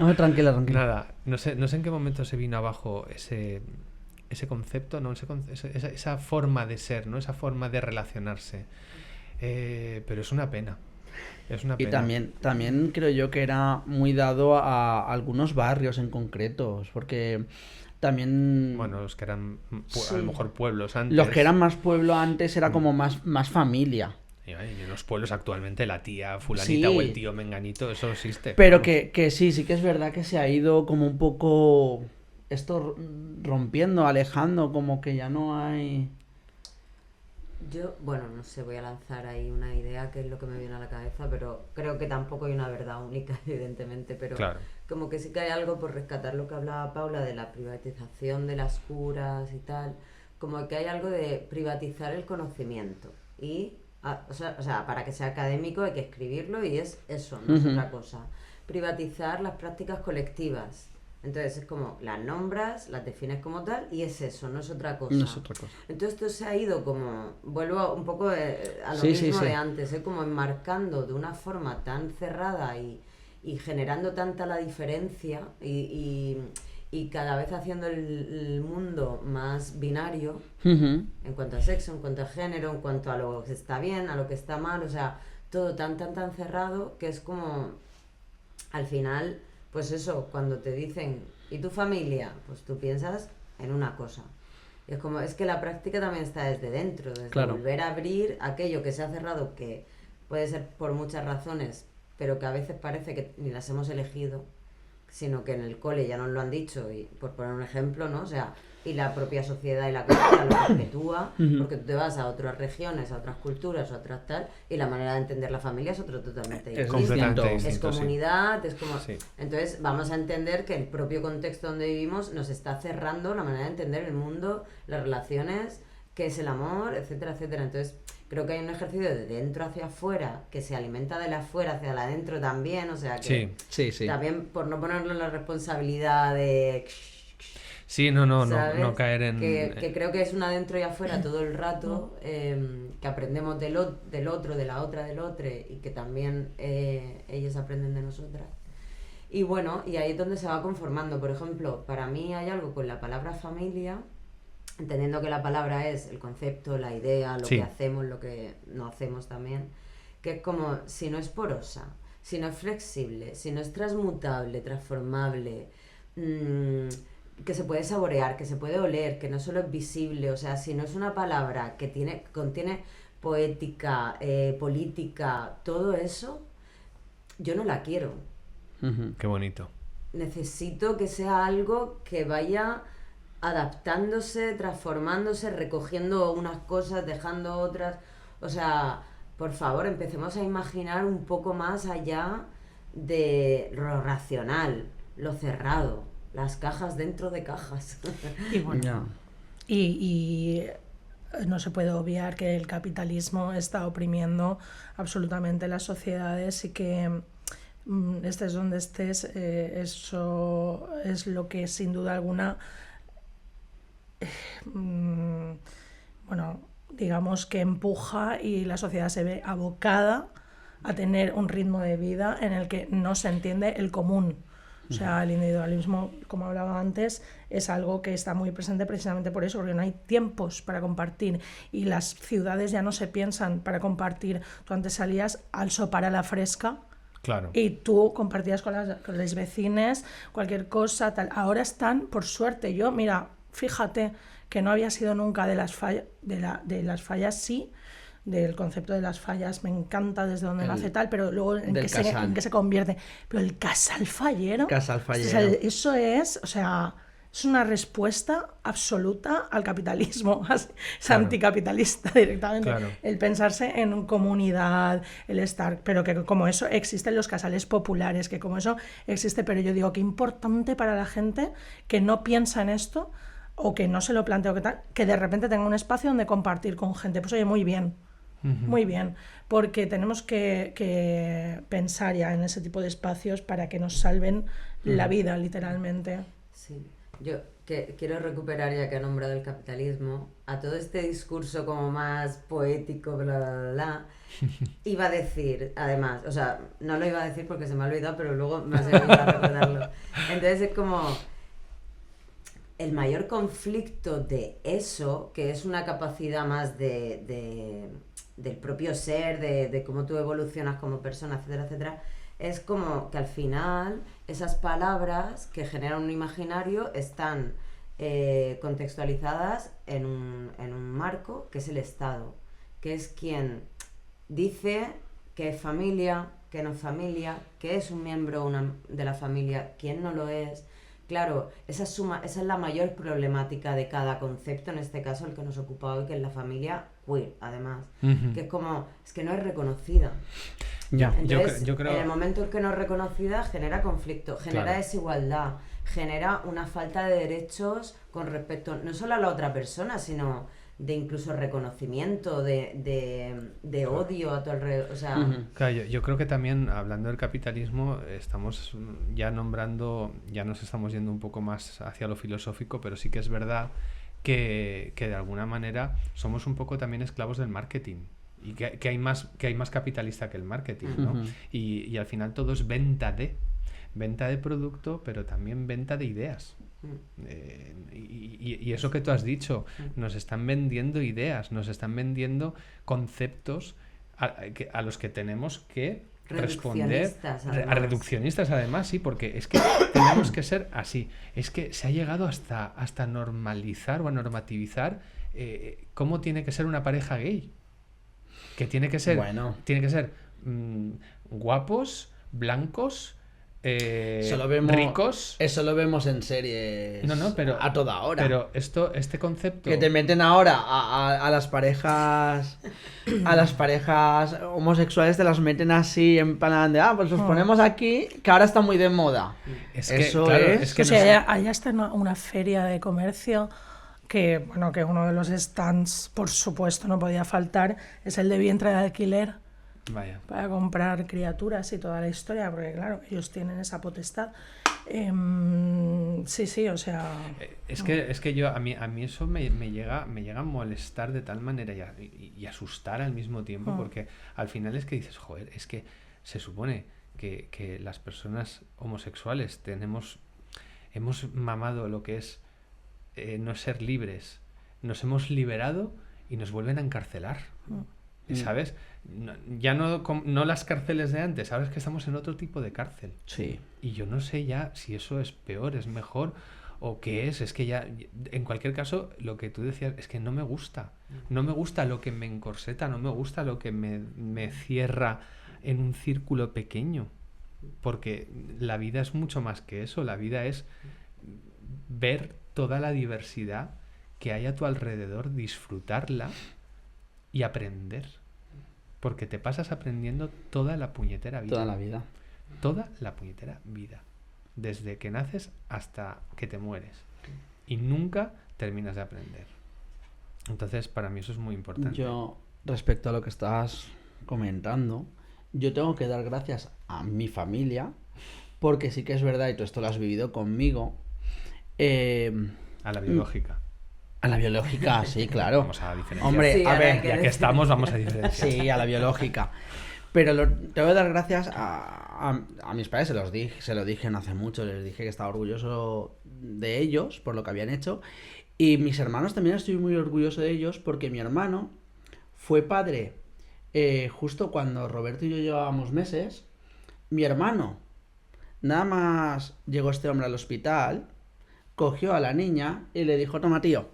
No, tranquila. Nada, no sé en qué momento se vino abajo ese concepto, ¿no? Esa forma de ser, ¿no? Esa forma de relacionarse. Pero es una pena. Es una Y pena. también creo yo que era muy dado a algunos barrios en concretos, porque también... Bueno, los que eran Sí. a lo mejor pueblos antes. Los que eran más pueblo antes era como más familia. Y en los pueblos actualmente la tía fulanita Sí. o el tío menganito, eso existe. Pero Vamos. que sí que es verdad que se ha ido como un poco esto rompiendo, alejando, como que ya no hay... Yo, bueno, no sé, voy a lanzar ahí una idea que es lo que me viene a la cabeza, pero creo que tampoco hay una verdad única, evidentemente, pero Claro. como que sí que hay algo por rescatar lo que hablaba Paula de la privatización de las curas y tal, como que hay algo de privatizar el conocimiento y, o sea, para que sea académico hay que escribirlo y es eso, no es Ujú. otra cosa. Privatizar las prácticas colectivas. Entonces es como las nombras, las defines como tal y es eso, no es otra cosa. No es otra cosa. Entonces esto se ha ido como, vuelvo un poco a lo Sí, sí, mismo sí. de antes, como enmarcando de una forma tan cerrada y generando tanta la diferencia y cada vez haciendo el mundo más binario Ujú. en cuanto a sexo, en cuanto a género, en cuanto a lo que está bien, a lo que está mal, o sea, todo tan cerrado que es como, al final, pues eso, cuando te dicen, ¿y tu familia? Pues tú piensas en una cosa. Y es como, es que la práctica también está desde dentro, desde Claro. volver a abrir aquello que se ha cerrado, que puede ser por muchas razones, pero que a veces parece que ni las hemos elegido, sino que en el cole ya nos lo han dicho, y por poner un ejemplo, ¿no? O sea, y la propia sociedad y la cultura lo perpetúa, Ujú. porque tú te vas a otras regiones, a otras culturas, a otras tal, y la manera de entender la familia es otro totalmente Es distinto. Completamente distinto. Es distinto, sí. comunidad, es como... Sí. Entonces vamos a entender que el propio contexto donde vivimos nos está cerrando la manera de entender el mundo, las relaciones, qué es el amor, etcétera, etcétera. Entonces creo que hay un ejercicio de dentro hacia afuera que se alimenta de la afuera hacia la adentro también, o sea que Sí. Sí, sí. también por no ponerlo en la responsabilidad de... Sí, no ¿sabes? no caer en... Que creo que es un adentro y afuera todo el rato, que aprendemos del otro, de la otra, del otro, y que también ellos aprenden de nosotras. Y bueno, y ahí es donde se va conformando. Por ejemplo, para mí hay algo con la palabra familia, entendiendo que la palabra es el concepto, la idea, lo Sí. que hacemos, lo que no hacemos también, que es como, si no es porosa, si no es flexible, si no es transmutable, transformable, que se puede saborear, que se puede oler, que no solo es visible, o sea, si no es una palabra que contiene poética, política, todo eso, yo no la quiero. Ujú. Qué bonito. Necesito que sea algo que vaya adaptándose, transformándose, recogiendo unas cosas, dejando otras. O sea, por favor, empecemos a imaginar un poco más allá de lo racional, lo cerrado, las cajas dentro de cajas. Y bueno, Ya. y no se puede obviar que el capitalismo está oprimiendo absolutamente las sociedades y que estés donde estés, eso es lo que sin duda alguna, bueno, digamos que empuja y la sociedad se ve abocada a tener un ritmo de vida en el que no se entiende el común. O sea, el individualismo, como hablaba antes, es algo que está muy presente precisamente por eso, porque no hay tiempos para compartir y las ciudades ya no se piensan para compartir. Tú antes salías al sopar a la fresca Claro. y tú compartías con los vecines cualquier cosa, tal. Ahora están, por suerte, yo, mira, fíjate que no había sido nunca de las fallas, de las fallas sí, del concepto de las fallas, me encanta desde donde nace tal, pero luego en del qué se convierte. Pero el casal fallero, Casal o sea, fallero. eso es, o sea, es una respuesta absoluta al capitalismo, es Claro. anticapitalista directamente. Claro. El pensarse en comunidad, el estar, pero que como eso existen los casales populares, que como eso existe, pero yo digo que importante para la gente que no piensa en esto o que no se lo plantea o que tal, que de repente tenga un espacio donde compartir con gente. Pues oye, muy bien. Muy bien, porque tenemos que pensar ya en ese tipo de espacios para que nos salven la vida, literalmente. Sí, yo quiero recuperar, ya que ha nombrado el capitalismo, a todo este discurso como más poético, bla, bla, bla, bla. Iba a decir, además, o sea, no lo iba a decir porque se me ha olvidado, pero luego me ha servido para recordarlo. Entonces es como el mayor conflicto de eso, que es una capacidad más del propio ser, de cómo tú evolucionas como persona, etcétera, etcétera, es como que al final esas palabras que generan un imaginario están contextualizadas en un marco que es el Estado, que es quien dice que es familia, que no es familia, que es un miembro de la familia, quién no lo es. Claro, esa es la mayor problemática de cada concepto, en este caso el que nos ocupa hoy, que es la familia queer, además, que es que no es reconocida. Ya. Entonces, yo creo... en el momento en que no es reconocida, genera conflicto, genera Claro. desigualdad, genera una falta de derechos con respecto no solo a la otra persona, sino de incluso reconocimiento, de odio a tu alrededor. O sea, Claro, yo creo que también, hablando del capitalismo, estamos ya nombrando, ya nos estamos yendo un poco más hacia lo filosófico, pero sí que es verdad que de alguna manera somos un poco también esclavos del marketing. Y que hay más capitalista que el marketing, ¿no? Ujú. Y al final todo es venta de producto, pero también venta de ideas. Y eso que tú has dicho, nos están vendiendo ideas, nos están vendiendo conceptos a los que tenemos que responder. Reduccionistas, A además. reduccionistas, además, sí, porque es que tenemos que ser así. Es que se ha llegado hasta normalizar o a normativizar cómo tiene que ser una pareja gay. Que tiene que ser, Bueno. guapos, blancos, Vemos, ricos. Eso lo vemos en series No, pero a toda hora. Pero este concepto Que te meten ahora a las parejas homosexuales, te las meten así en plan de, pues los ponemos aquí, que ahora está muy de moda. es que, Eso claro, es- es que O sea, nos- allá está una feria de comercio que, bueno, que uno de los stands, por supuesto, no podía faltar, es el de vientre de alquiler Vaya. para comprar criaturas y toda la historia, porque claro, ellos tienen esa potestad. Sí, o sea... Es que yo a mí eso me llega a molestar de tal manera y asustar al mismo tiempo, porque al final es que dices, joder, es que se supone que las personas homosexuales hemos mamado lo que es no ser libres, nos hemos liberado y nos vuelven a encarcelar, ¿sabes? Ya no las cárceles de antes, ahora es que estamos en otro tipo de cárcel. Sí. Y yo no sé ya si eso es peor, es mejor o qué es que ya, en cualquier caso, lo que tú decías es que no me gusta. No me gusta lo que me encorseta, no me gusta lo que me cierra en un círculo pequeño. Porque la vida es mucho más que eso, la vida es ver toda la diversidad que hay a tu alrededor, disfrutarla y aprender. Porque te pasas aprendiendo toda la puñetera vida. Toda la vida. Toda la puñetera vida. Desde que naces hasta que te mueres. Y nunca terminas de aprender. Entonces, para mí eso es muy importante. Yo, respecto a lo que estabas comentando, yo tengo que dar gracias a mi familia, porque sí que es verdad, y tú esto lo has vivido conmigo, A la biológica. a la biológica, sí, claro. Vamos a diferenciar. Hombre, Sí, a ahora ver, hay que Ya que decir. estamos, vamos a diferenciar. sí, a la biológica. Pero tengo que dar gracias a mis padres, se lo dije no hace mucho, les dije que estaba orgulloso de ellos por lo que habían hecho. Y mis hermanos también estoy muy orgulloso de ellos porque mi hermano fue padre justo cuando Roberto y yo llevábamos meses. Mi hermano, nada más llegó este hombre al hospital, cogió a la niña y le dijo, toma tío.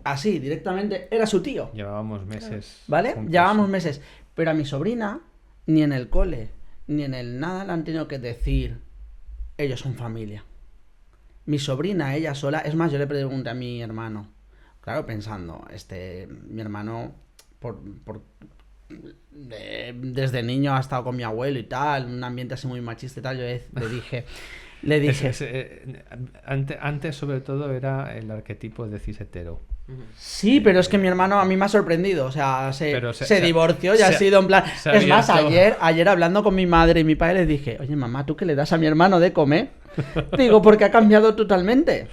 Así, directamente, era su tío. Llevábamos meses. ¿Vale? juntos. Llevábamos meses. Pero a mi sobrina, ni en el cole, ni en el nada le han tenido que decir, ellos son familia. Mi sobrina, ella sola, es más, yo le pregunté a mi hermano, claro, pensando, mi hermano, desde niño ha estado con mi abuelo y tal, un ambiente así muy machista y tal, yo le dije, Antes, sobre todo, era el arquetipo de cis hetero. sí, pero es que mi hermano a mí me ha sorprendido, o sea, Pero se divorció y ha sido en plan... se ha Es más, abierto. ayer hablando con mi madre y mi padre le dije, oye mamá, ¿tú qué le das a mi hermano de comer? Digo, porque ha cambiado totalmente.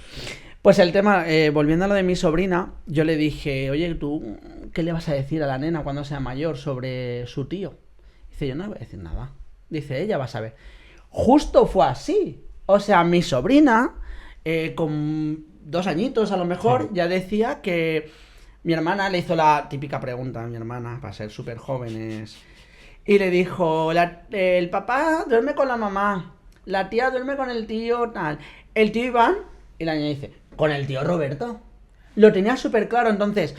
Pues el tema, volviendo a lo de mi sobrina, yo le dije, oye, ¿tú qué le vas a decir a la nena cuando sea mayor sobre su tío? Dice, yo no le voy a decir nada. Dice, ella va a saber. Justo fue así. O sea, mi sobrina, con 2 añitos a lo mejor, Sí. ya decía que mi hermana le hizo la típica pregunta a mi hermana, para ser súper jóvenes, y le dijo, el papá duerme con la mamá, la tía duerme con el tío, tal. El tío Iván Y la niña dice, ¿con el tío Roberto? Lo tenía súper claro, entonces...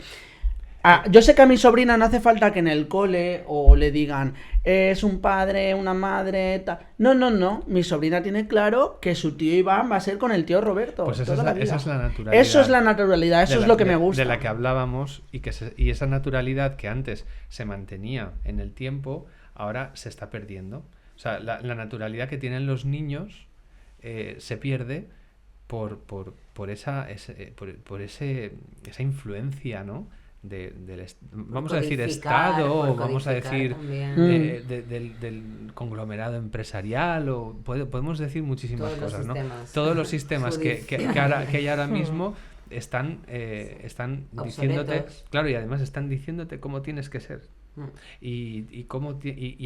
yo sé que a mi sobrina no hace falta que en el cole o le digan es un padre, una madre, tal. No. Mi sobrina tiene claro que su tío Iván va a ser con el tío Roberto. Pues toda la vida. esa es la naturalidad. Eso es la naturalidad, eso es lo que me gusta. De la que hablábamos y esa naturalidad que antes se mantenía en el tiempo, ahora se está perdiendo. O sea, la naturalidad que tienen los niños se pierde por esa influencia, ¿no? Vamos a decir Estado, vamos a decir del conglomerado empresarial, o podemos decir muchísimas cosas, ¿no? Todos los sistemas que hay ahora mismo están diciéndote, claro, y además están diciéndote cómo tienes que ser. Y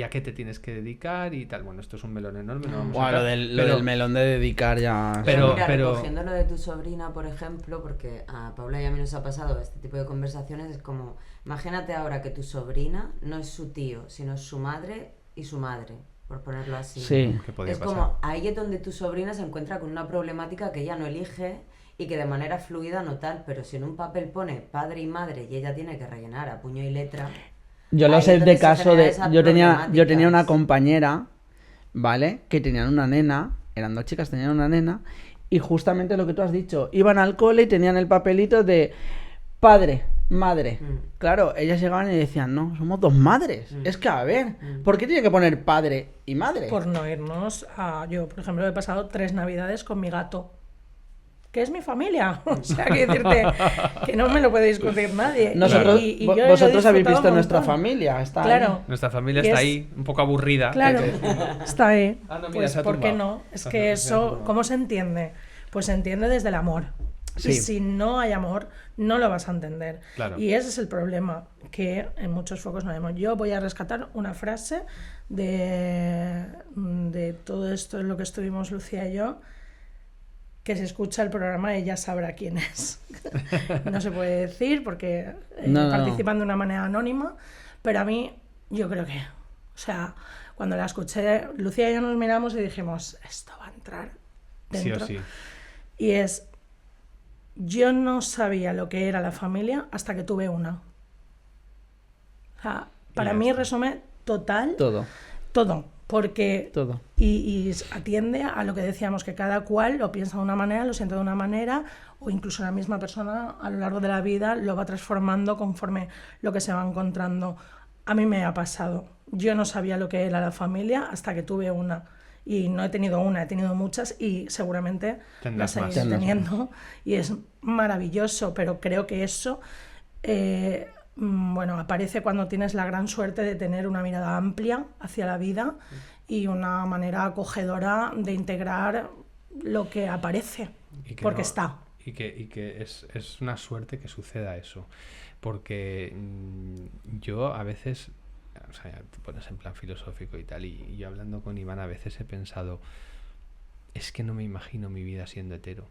a qué te tienes que dedicar y tal. Bueno, esto es un melón enorme, no vamos a lo del melón de dedicar ya... Pero recogiendo lo de tu sobrina, por ejemplo, porque a Paula y a mí nos ha pasado este tipo de conversaciones, es como, imagínate ahora que tu sobrina no es su tío, sino es su madre y su madre, por ponerlo así. Sí. Es como, ahí es donde tu sobrina se encuentra con una problemática que ella no elige y que de manera fluida no tal, pero si en un papel pone padre y madre y ella tiene que rellenar a puño y letra... Yo lo sé de caso de... Yo tenía una compañera, ¿vale? Que tenían una nena, eran 2 chicas, tenían una nena, y justamente lo que tú has dicho, iban al cole y tenían el papelito de padre, madre. Claro, ellas llegaban y decían, no, somos 2 madres. Es que, a ver, ¿por qué tiene que poner padre y madre? Por no irnos a... Yo, por ejemplo, he pasado 3 navidades con mi gato, que es mi familia, o sea, que decirte que no me lo puede discutir nadie. Vosotros habéis visto nuestra familia, está claro. ahí. Nuestra familia está ahí, un poco aburrida. Claro, está ahí. No, mira, pues, ¿por qué no? Es que eso, ¿cómo se entiende? Pues se entiende desde el amor. Sí. Y si no hay amor, no lo vas a entender. Claro. Y ese es el problema, que en muchos focos no vemos. Yo voy a rescatar una frase de todo esto en lo que estuvimos Lucía y yo, que si escucha el programa ella sabrá quién es. No se puede decir porque participan de una manera anónima, pero a mí yo creo que, o sea, cuando la escuché, Lucía y yo nos miramos y dijimos, esto va a entrar dentro. Sí o sí. Y es, yo no sabía lo que era la familia hasta que tuve una. O sea, para mí resume total todo. Porque todo. Y atiende a lo que decíamos, que cada cual lo piensa de una manera, lo siente de una manera, o incluso la misma persona a lo largo de la vida lo va transformando conforme lo que se va encontrando. A mí me ha pasado. Yo no sabía lo que era la familia hasta que tuve una. Y no he tenido una, he tenido muchas y seguramente las seguiré teniendo. Y es maravilloso, pero creo que eso... aparece cuando tienes la gran suerte de tener una mirada amplia hacia la vida y una manera acogedora de integrar lo que aparece, porque está. Y que es una suerte que suceda eso, porque yo a veces, o sea, te pones en plan filosófico y tal, y yo hablando con Iván a veces he pensado, es que no me imagino mi vida siendo hetero.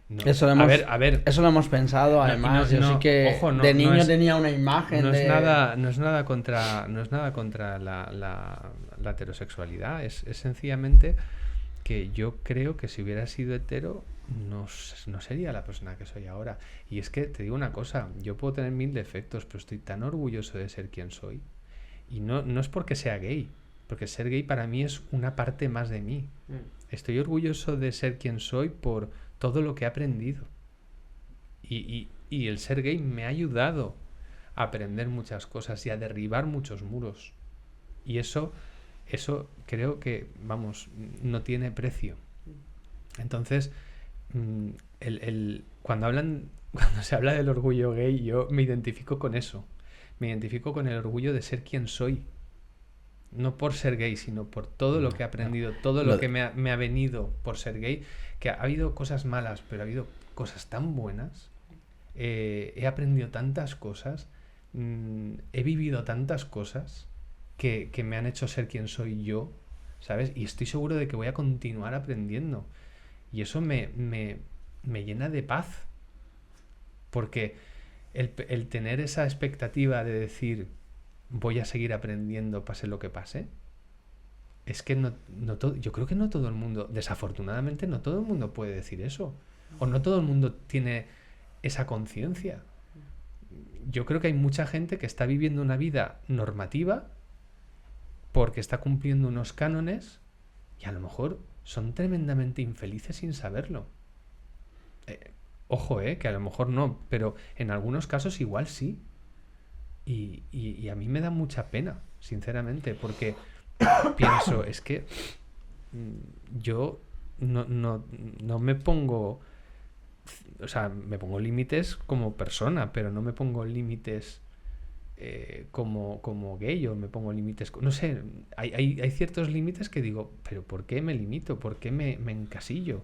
No. Eso lo hemos pensado, además. Yo sí que de niño tenía una imagen no de... No es nada contra la heterosexualidad. Es sencillamente que yo creo que si hubiera sido hetero no sería la persona que soy ahora. Y es que te digo una cosa, yo puedo tener 1000 defectos, pero estoy tan orgulloso de ser quien soy. Y no es porque sea gay, porque ser gay para mí es una parte más de mí. Estoy orgulloso de ser quien soy por todo lo que he aprendido. Y el ser gay me ha ayudado a aprender muchas cosas y a derribar muchos muros. Y eso creo que, no tiene precio. Entonces, cuando se habla del orgullo gay, yo me identifico con eso. Me identifico con el orgullo de ser quien soy. No por ser gay, sino por todo lo que he aprendido, todo lo que me ha venido por ser gay, que ha habido cosas malas, pero ha habido cosas tan buenas. He aprendido tantas cosas, he vivido tantas cosas que me han hecho ser quien soy yo, ¿sabes? Y estoy seguro de que voy a continuar aprendiendo. Y eso me llena de paz. Porque el tener esa expectativa de decir... voy a seguir aprendiendo pase lo que pase, es que yo creo que no todo el mundo, desafortunadamente no todo el mundo puede decir eso, o no todo el mundo tiene esa conciencia. Yo creo que hay mucha gente que está viviendo una vida normativa porque está cumpliendo unos cánones y a lo mejor son tremendamente infelices sin saberlo. Ojo, que a lo mejor no, pero en algunos casos igual sí. Y a mí me da mucha pena, sinceramente, porque pienso, es que yo no me pongo... O sea, me pongo límites como persona, pero no me pongo límites como gay, o me pongo límites... No sé, hay ciertos límites que digo, pero ¿por qué me limito? ¿Por qué me encasillo?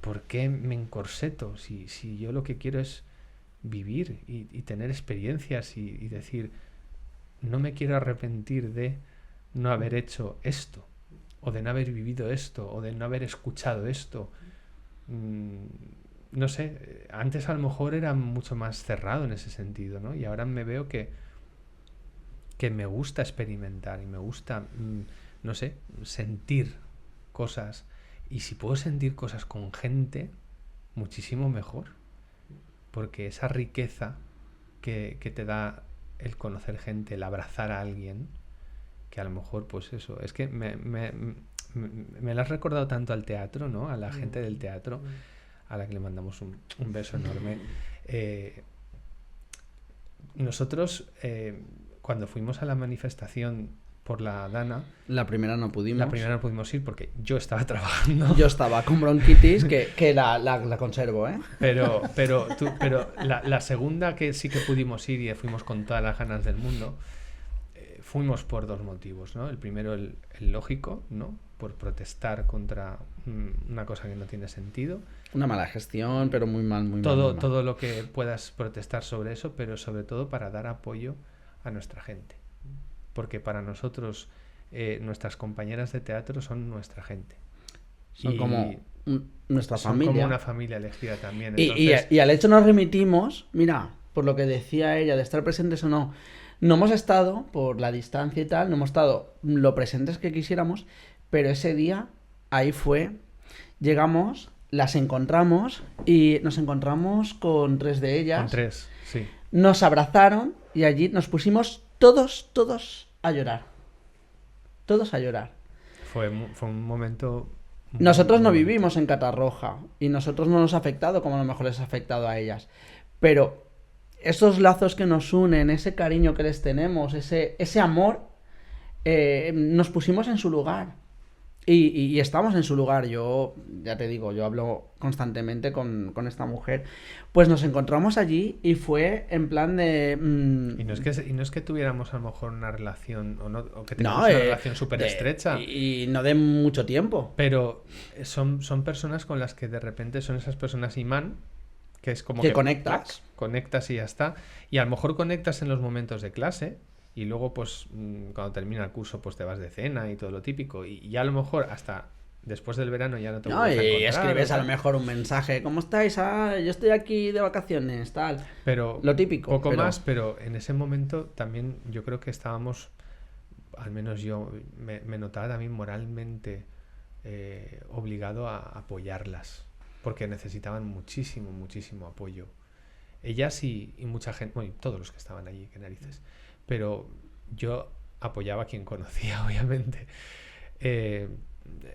¿Por qué me encorseto? Si yo lo que quiero es vivir y tener experiencias y decir, no me quiero arrepentir de no haber hecho esto, o de no haber vivido esto, o de no haber escuchado esto. No sé, antes a lo mejor era mucho más cerrado en ese sentido, ¿no? Y ahora me veo que me gusta experimentar y me gusta, no sé, sentir cosas. Y si puedo sentir cosas con gente, muchísimo mejor. Porque esa riqueza que te da el conocer gente, el abrazar a alguien, que a lo mejor, pues eso, es que me lo has recordado tanto al teatro, ¿no? A la gente del teatro, a la que le mandamos un beso enorme. Nosotros, cuando fuimos a la manifestación por la Dana... La primera no pudimos ir porque yo estaba trabajando. Yo estaba con bronquitis, que la conservo, ¿eh? Pero la segunda, que sí que pudimos ir y fuimos con todas las ganas del mundo, fuimos por dos motivos, ¿no? El primero, el lógico, ¿no? Por protestar contra una cosa que no tiene sentido. Una mala gestión, pero muy mal. Todo lo que puedas protestar sobre eso, pero sobre todo para dar apoyo a nuestra gente. Porque para nosotros, nuestras compañeras de teatro son nuestra gente. Son como nuestra familia. Son como una familia elegida también. Entonces... Y al hecho nos remitimos, mira, por lo que decía ella, de estar presentes o no. No hemos estado, por la distancia y tal, no hemos estado lo presentes que quisiéramos, pero ese día, ahí fue, llegamos, las encontramos y nos encontramos con 3 de ellas. Con 3, sí. Nos abrazaron y allí nos pusimos todos a llorar. Todos a llorar. Fue un momento... Nosotros no vivimos en Catarroja y nosotros no nos ha afectado como a lo mejor les ha afectado a ellas. Pero esos lazos que nos unen, ese cariño que les tenemos, ese amor, nos pusimos en su lugar. Y estamos en su lugar. Yo, ya te digo, yo hablo constantemente con esta mujer. Pues nos encontramos allí y fue en plan de... Y no es que tuviéramos a lo mejor una relación, o que tengamos una relación súper estrecha. Y no de mucho tiempo. Pero son personas con las que de repente son esas personas imán, que es como que conectas. Conectas y ya está. Y a lo mejor conectas en los momentos de clase. Y luego, pues, cuando termina el curso, pues te vas de cena y todo lo típico. Y ya a lo mejor hasta después del verano ya no te vuelves a encontrar. Y escribes a lo mejor un mensaje. ¿Cómo estáis? Yo estoy aquí de vacaciones, tal. Pero lo típico. Poco más, pero en ese momento también yo creo que estábamos, al menos yo, me notaba también moralmente obligado a apoyarlas. Porque necesitaban muchísimo apoyo. Ellas y mucha gente, bueno, y todos los que estaban allí, qué narices. Pero yo apoyaba a quien conocía, obviamente.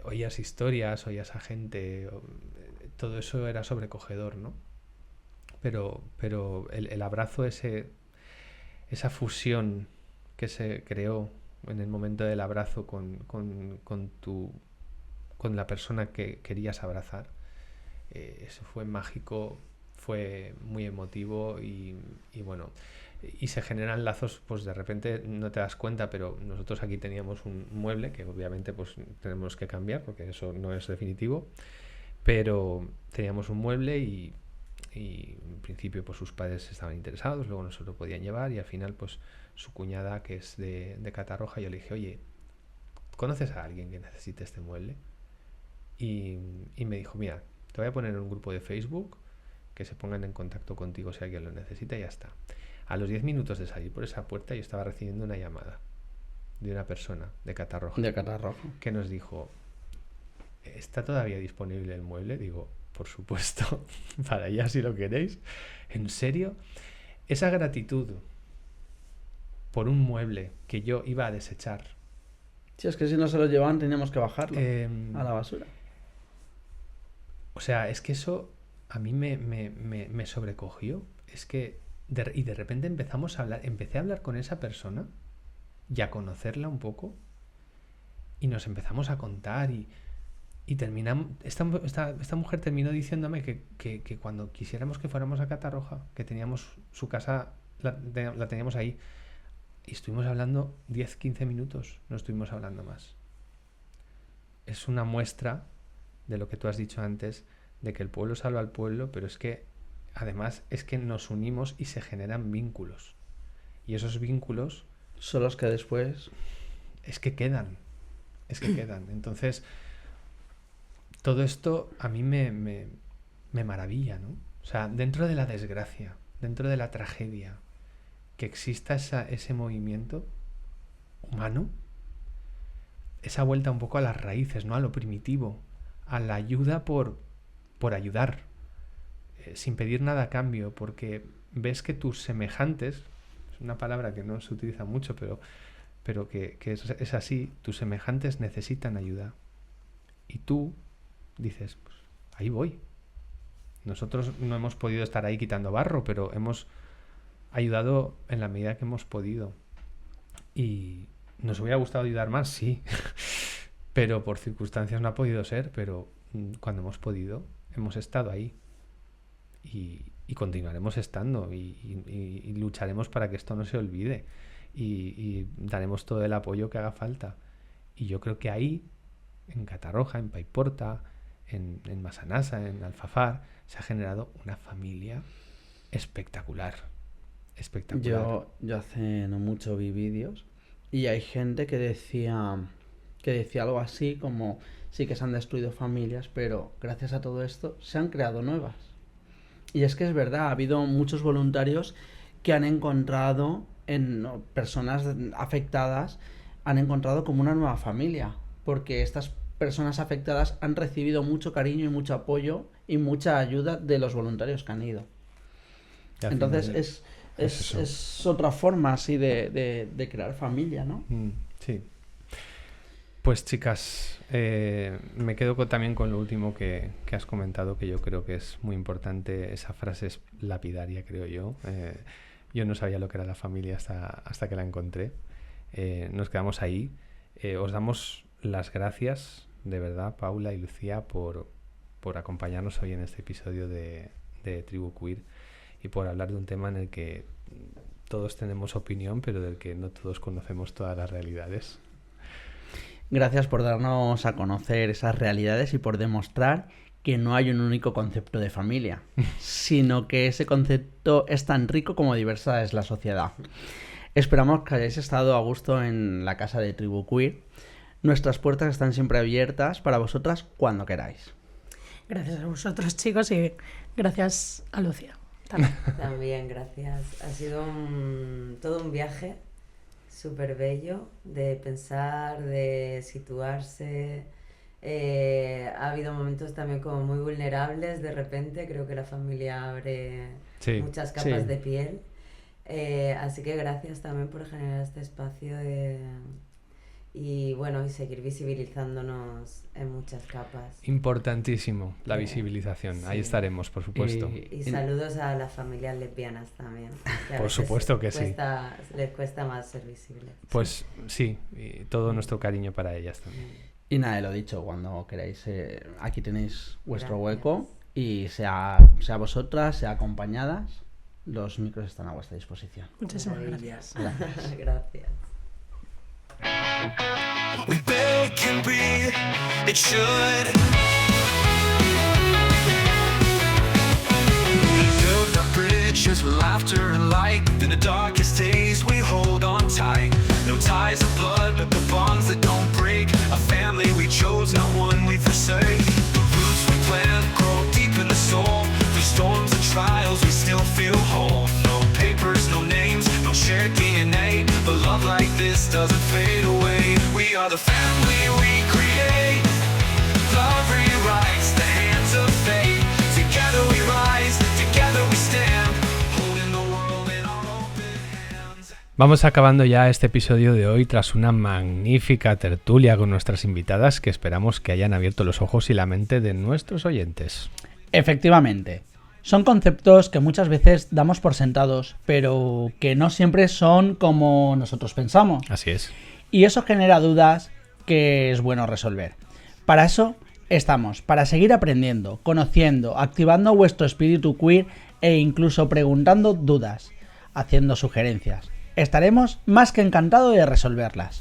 Oías historias, oías a gente, todo eso era sobrecogedor, ¿no? Pero el abrazo, esa fusión que se creó en el momento del abrazo con la persona que querías abrazar, eso fue mágico, fue muy emotivo y bueno... Y se generan lazos, pues de repente no te das cuenta, pero nosotros aquí teníamos un mueble que obviamente pues tenemos que cambiar porque eso no es definitivo, pero teníamos un mueble y en principio pues sus padres estaban interesados, luego no se lo podían llevar y al final pues su cuñada, que es de Catarroja, yo le dije, oye, ¿conoces a alguien que necesite este mueble? Y me dijo, mira, te voy a poner en un grupo de Facebook, que se pongan en contacto contigo si alguien lo necesita y ya está. A los 10 minutos de salir por esa puerta yo estaba recibiendo una llamada de una persona de Catarroja. De Catarroja. Que nos dijo, ¿está todavía disponible el mueble? Digo, por supuesto, para allá si lo queréis. ¿En serio? Esa gratitud por un mueble que yo iba a desechar. Sí, es que si no se lo llevaban teníamos que bajarlo a la basura. O sea, es que eso a mí me sobrecogió. Es que y de repente empecé a hablar con esa persona y a conocerla un poco, y nos empezamos a contar y terminamos. Esta mujer terminó diciéndome que cuando quisiéramos que fuéramos a Catarroja, que teníamos su casa, la teníamos ahí, y estuvimos hablando 10-15 minutos, no estuvimos hablando más. Es una muestra de lo que tú has dicho antes, de que el pueblo salva al pueblo, pero es que además es que nos unimos y se generan vínculos, y esos vínculos son los que después es que quedan. Entonces todo esto a mí me maravilla, ¿no? O sea, dentro de la desgracia, dentro de la tragedia, que exista ese movimiento humano, esa vuelta un poco a las raíces, ¿no? A lo primitivo, a la ayuda por ayudar, sin pedir nada a cambio, porque ves que tus semejantes, es una palabra que no se utiliza mucho, pero que es así, tus semejantes necesitan ayuda. Y tú dices, pues ahí voy. Nosotros no hemos podido estar ahí quitando barro, pero hemos ayudado en la medida que hemos podido. Y nos hubiera gustado ayudar más, sí, pero por circunstancias no ha podido ser, pero cuando hemos podido, hemos estado ahí. Y continuaremos estando y lucharemos para que esto no se olvide y daremos todo el apoyo que haga falta. Y yo creo que ahí, en Catarroja, en Paiporta, en Massanassa, en Alfafar, se ha generado una familia espectacular. Yo hace no mucho vi vídeos y hay gente que decía algo así como, sí que se han destruido familias, pero gracias a todo esto se han creado nuevas. Y es que es verdad, ha habido muchos voluntarios que han encontrado en personas afectadas, han encontrado como una nueva familia, porque estas personas afectadas han recibido mucho cariño y mucho apoyo y mucha ayuda de los voluntarios que han ido. Entonces es otra forma así de crear familia, ¿no? Sí. Pues chicas, me quedo también con lo último que has comentado, que yo creo que es muy importante. Esa frase es lapidaria, creo yo. Yo no sabía lo que era la familia hasta que la encontré. Nos quedamos ahí. Os damos las gracias, de verdad, Paula y Lucía, por acompañarnos hoy en este episodio de Tribu Queer y por hablar de un tema en el que todos tenemos opinión, pero del que no todos conocemos todas las realidades. Gracias por darnos a conocer esas realidades y por demostrar que no hay un único concepto de familia, sino que ese concepto es tan rico como diversa es la sociedad. Esperamos que hayáis estado a gusto en la casa de Tribu Queer. Nuestras puertas están siempre abiertas para vosotras cuando queráis. Gracias a vosotros, chicos, y gracias a Lucía. También gracias. Ha sido todo un viaje súper bello de pensar, de situarse. Ha habido momentos también como muy vulnerables de repente. Creo que la familia abre muchas capas de piel. Así que gracias también por generar este espacio y seguir visibilizándonos en muchas capas. Importantísimo la visibilización. Ahí estaremos, por supuesto. Y saludos a las familias lesbianas también. Por supuesto que les cuesta más ser visibles. Pues sí, y todo nuestro cariño para ellas también. Y nada, lo dicho, cuando queráis, aquí tenéis vuestro hueco, y sea vosotras, sea acompañadas, los micros están a vuestra disposición. Muchísimas gracias. Gracias. We beg and breathe, it should. Build up bridges with laughter and light. In the darkest days we hold on tight. No ties of blood, but the bonds that don't break. A family we chose, not one we forsake. The roots we plant grow deep in the soul. Through storms and trials we still feel whole. No papers, no names, no shared DNA. But love like this doesn't fade away. are the family we create. Love rewrites the hands of fate. Together we rise, together we stand, holding the world in our open hands. Vamos acabando ya este episodio de hoy tras una magnífica tertulia con nuestras invitadas que esperamos que hayan abierto los ojos y la mente de nuestros oyentes. Efectivamente, son conceptos que muchas veces damos por sentados, pero que no siempre son como nosotros pensamos. Así es. Y eso genera dudas que es bueno resolver. Para eso estamos, para seguir aprendiendo, conociendo, activando vuestro espíritu queer e incluso preguntando dudas, haciendo sugerencias. Estaremos más que encantados de resolverlas.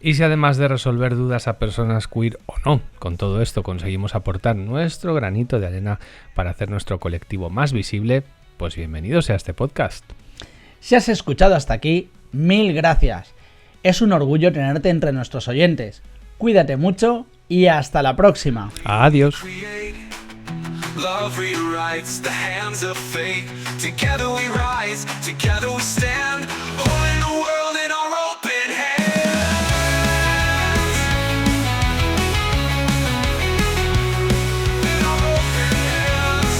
Y si además de resolver dudas a personas queer o no, con todo esto conseguimos aportar nuestro granito de arena para hacer nuestro colectivo más visible, pues bienvenidos a este podcast. Si has escuchado hasta aquí, 1000 gracias. Es un orgullo tenerte entre nuestros oyentes. Cuídate mucho y hasta la próxima. Adiós. Love rewrites the hands of fate. Together we rise, together we stand, holding the world in our open hands. In our open hands.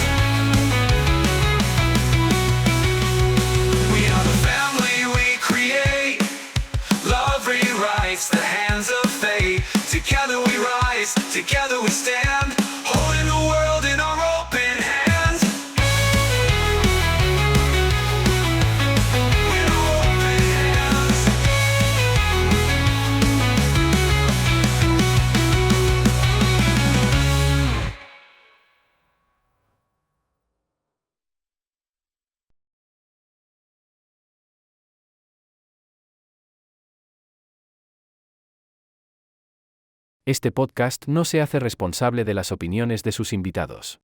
We are the family we create. Love rewrites the hands of fate. Together we rise, together we stand, holding the world in our open hands. With open hands. Este podcast no se hace responsable de las opiniones de sus invitados.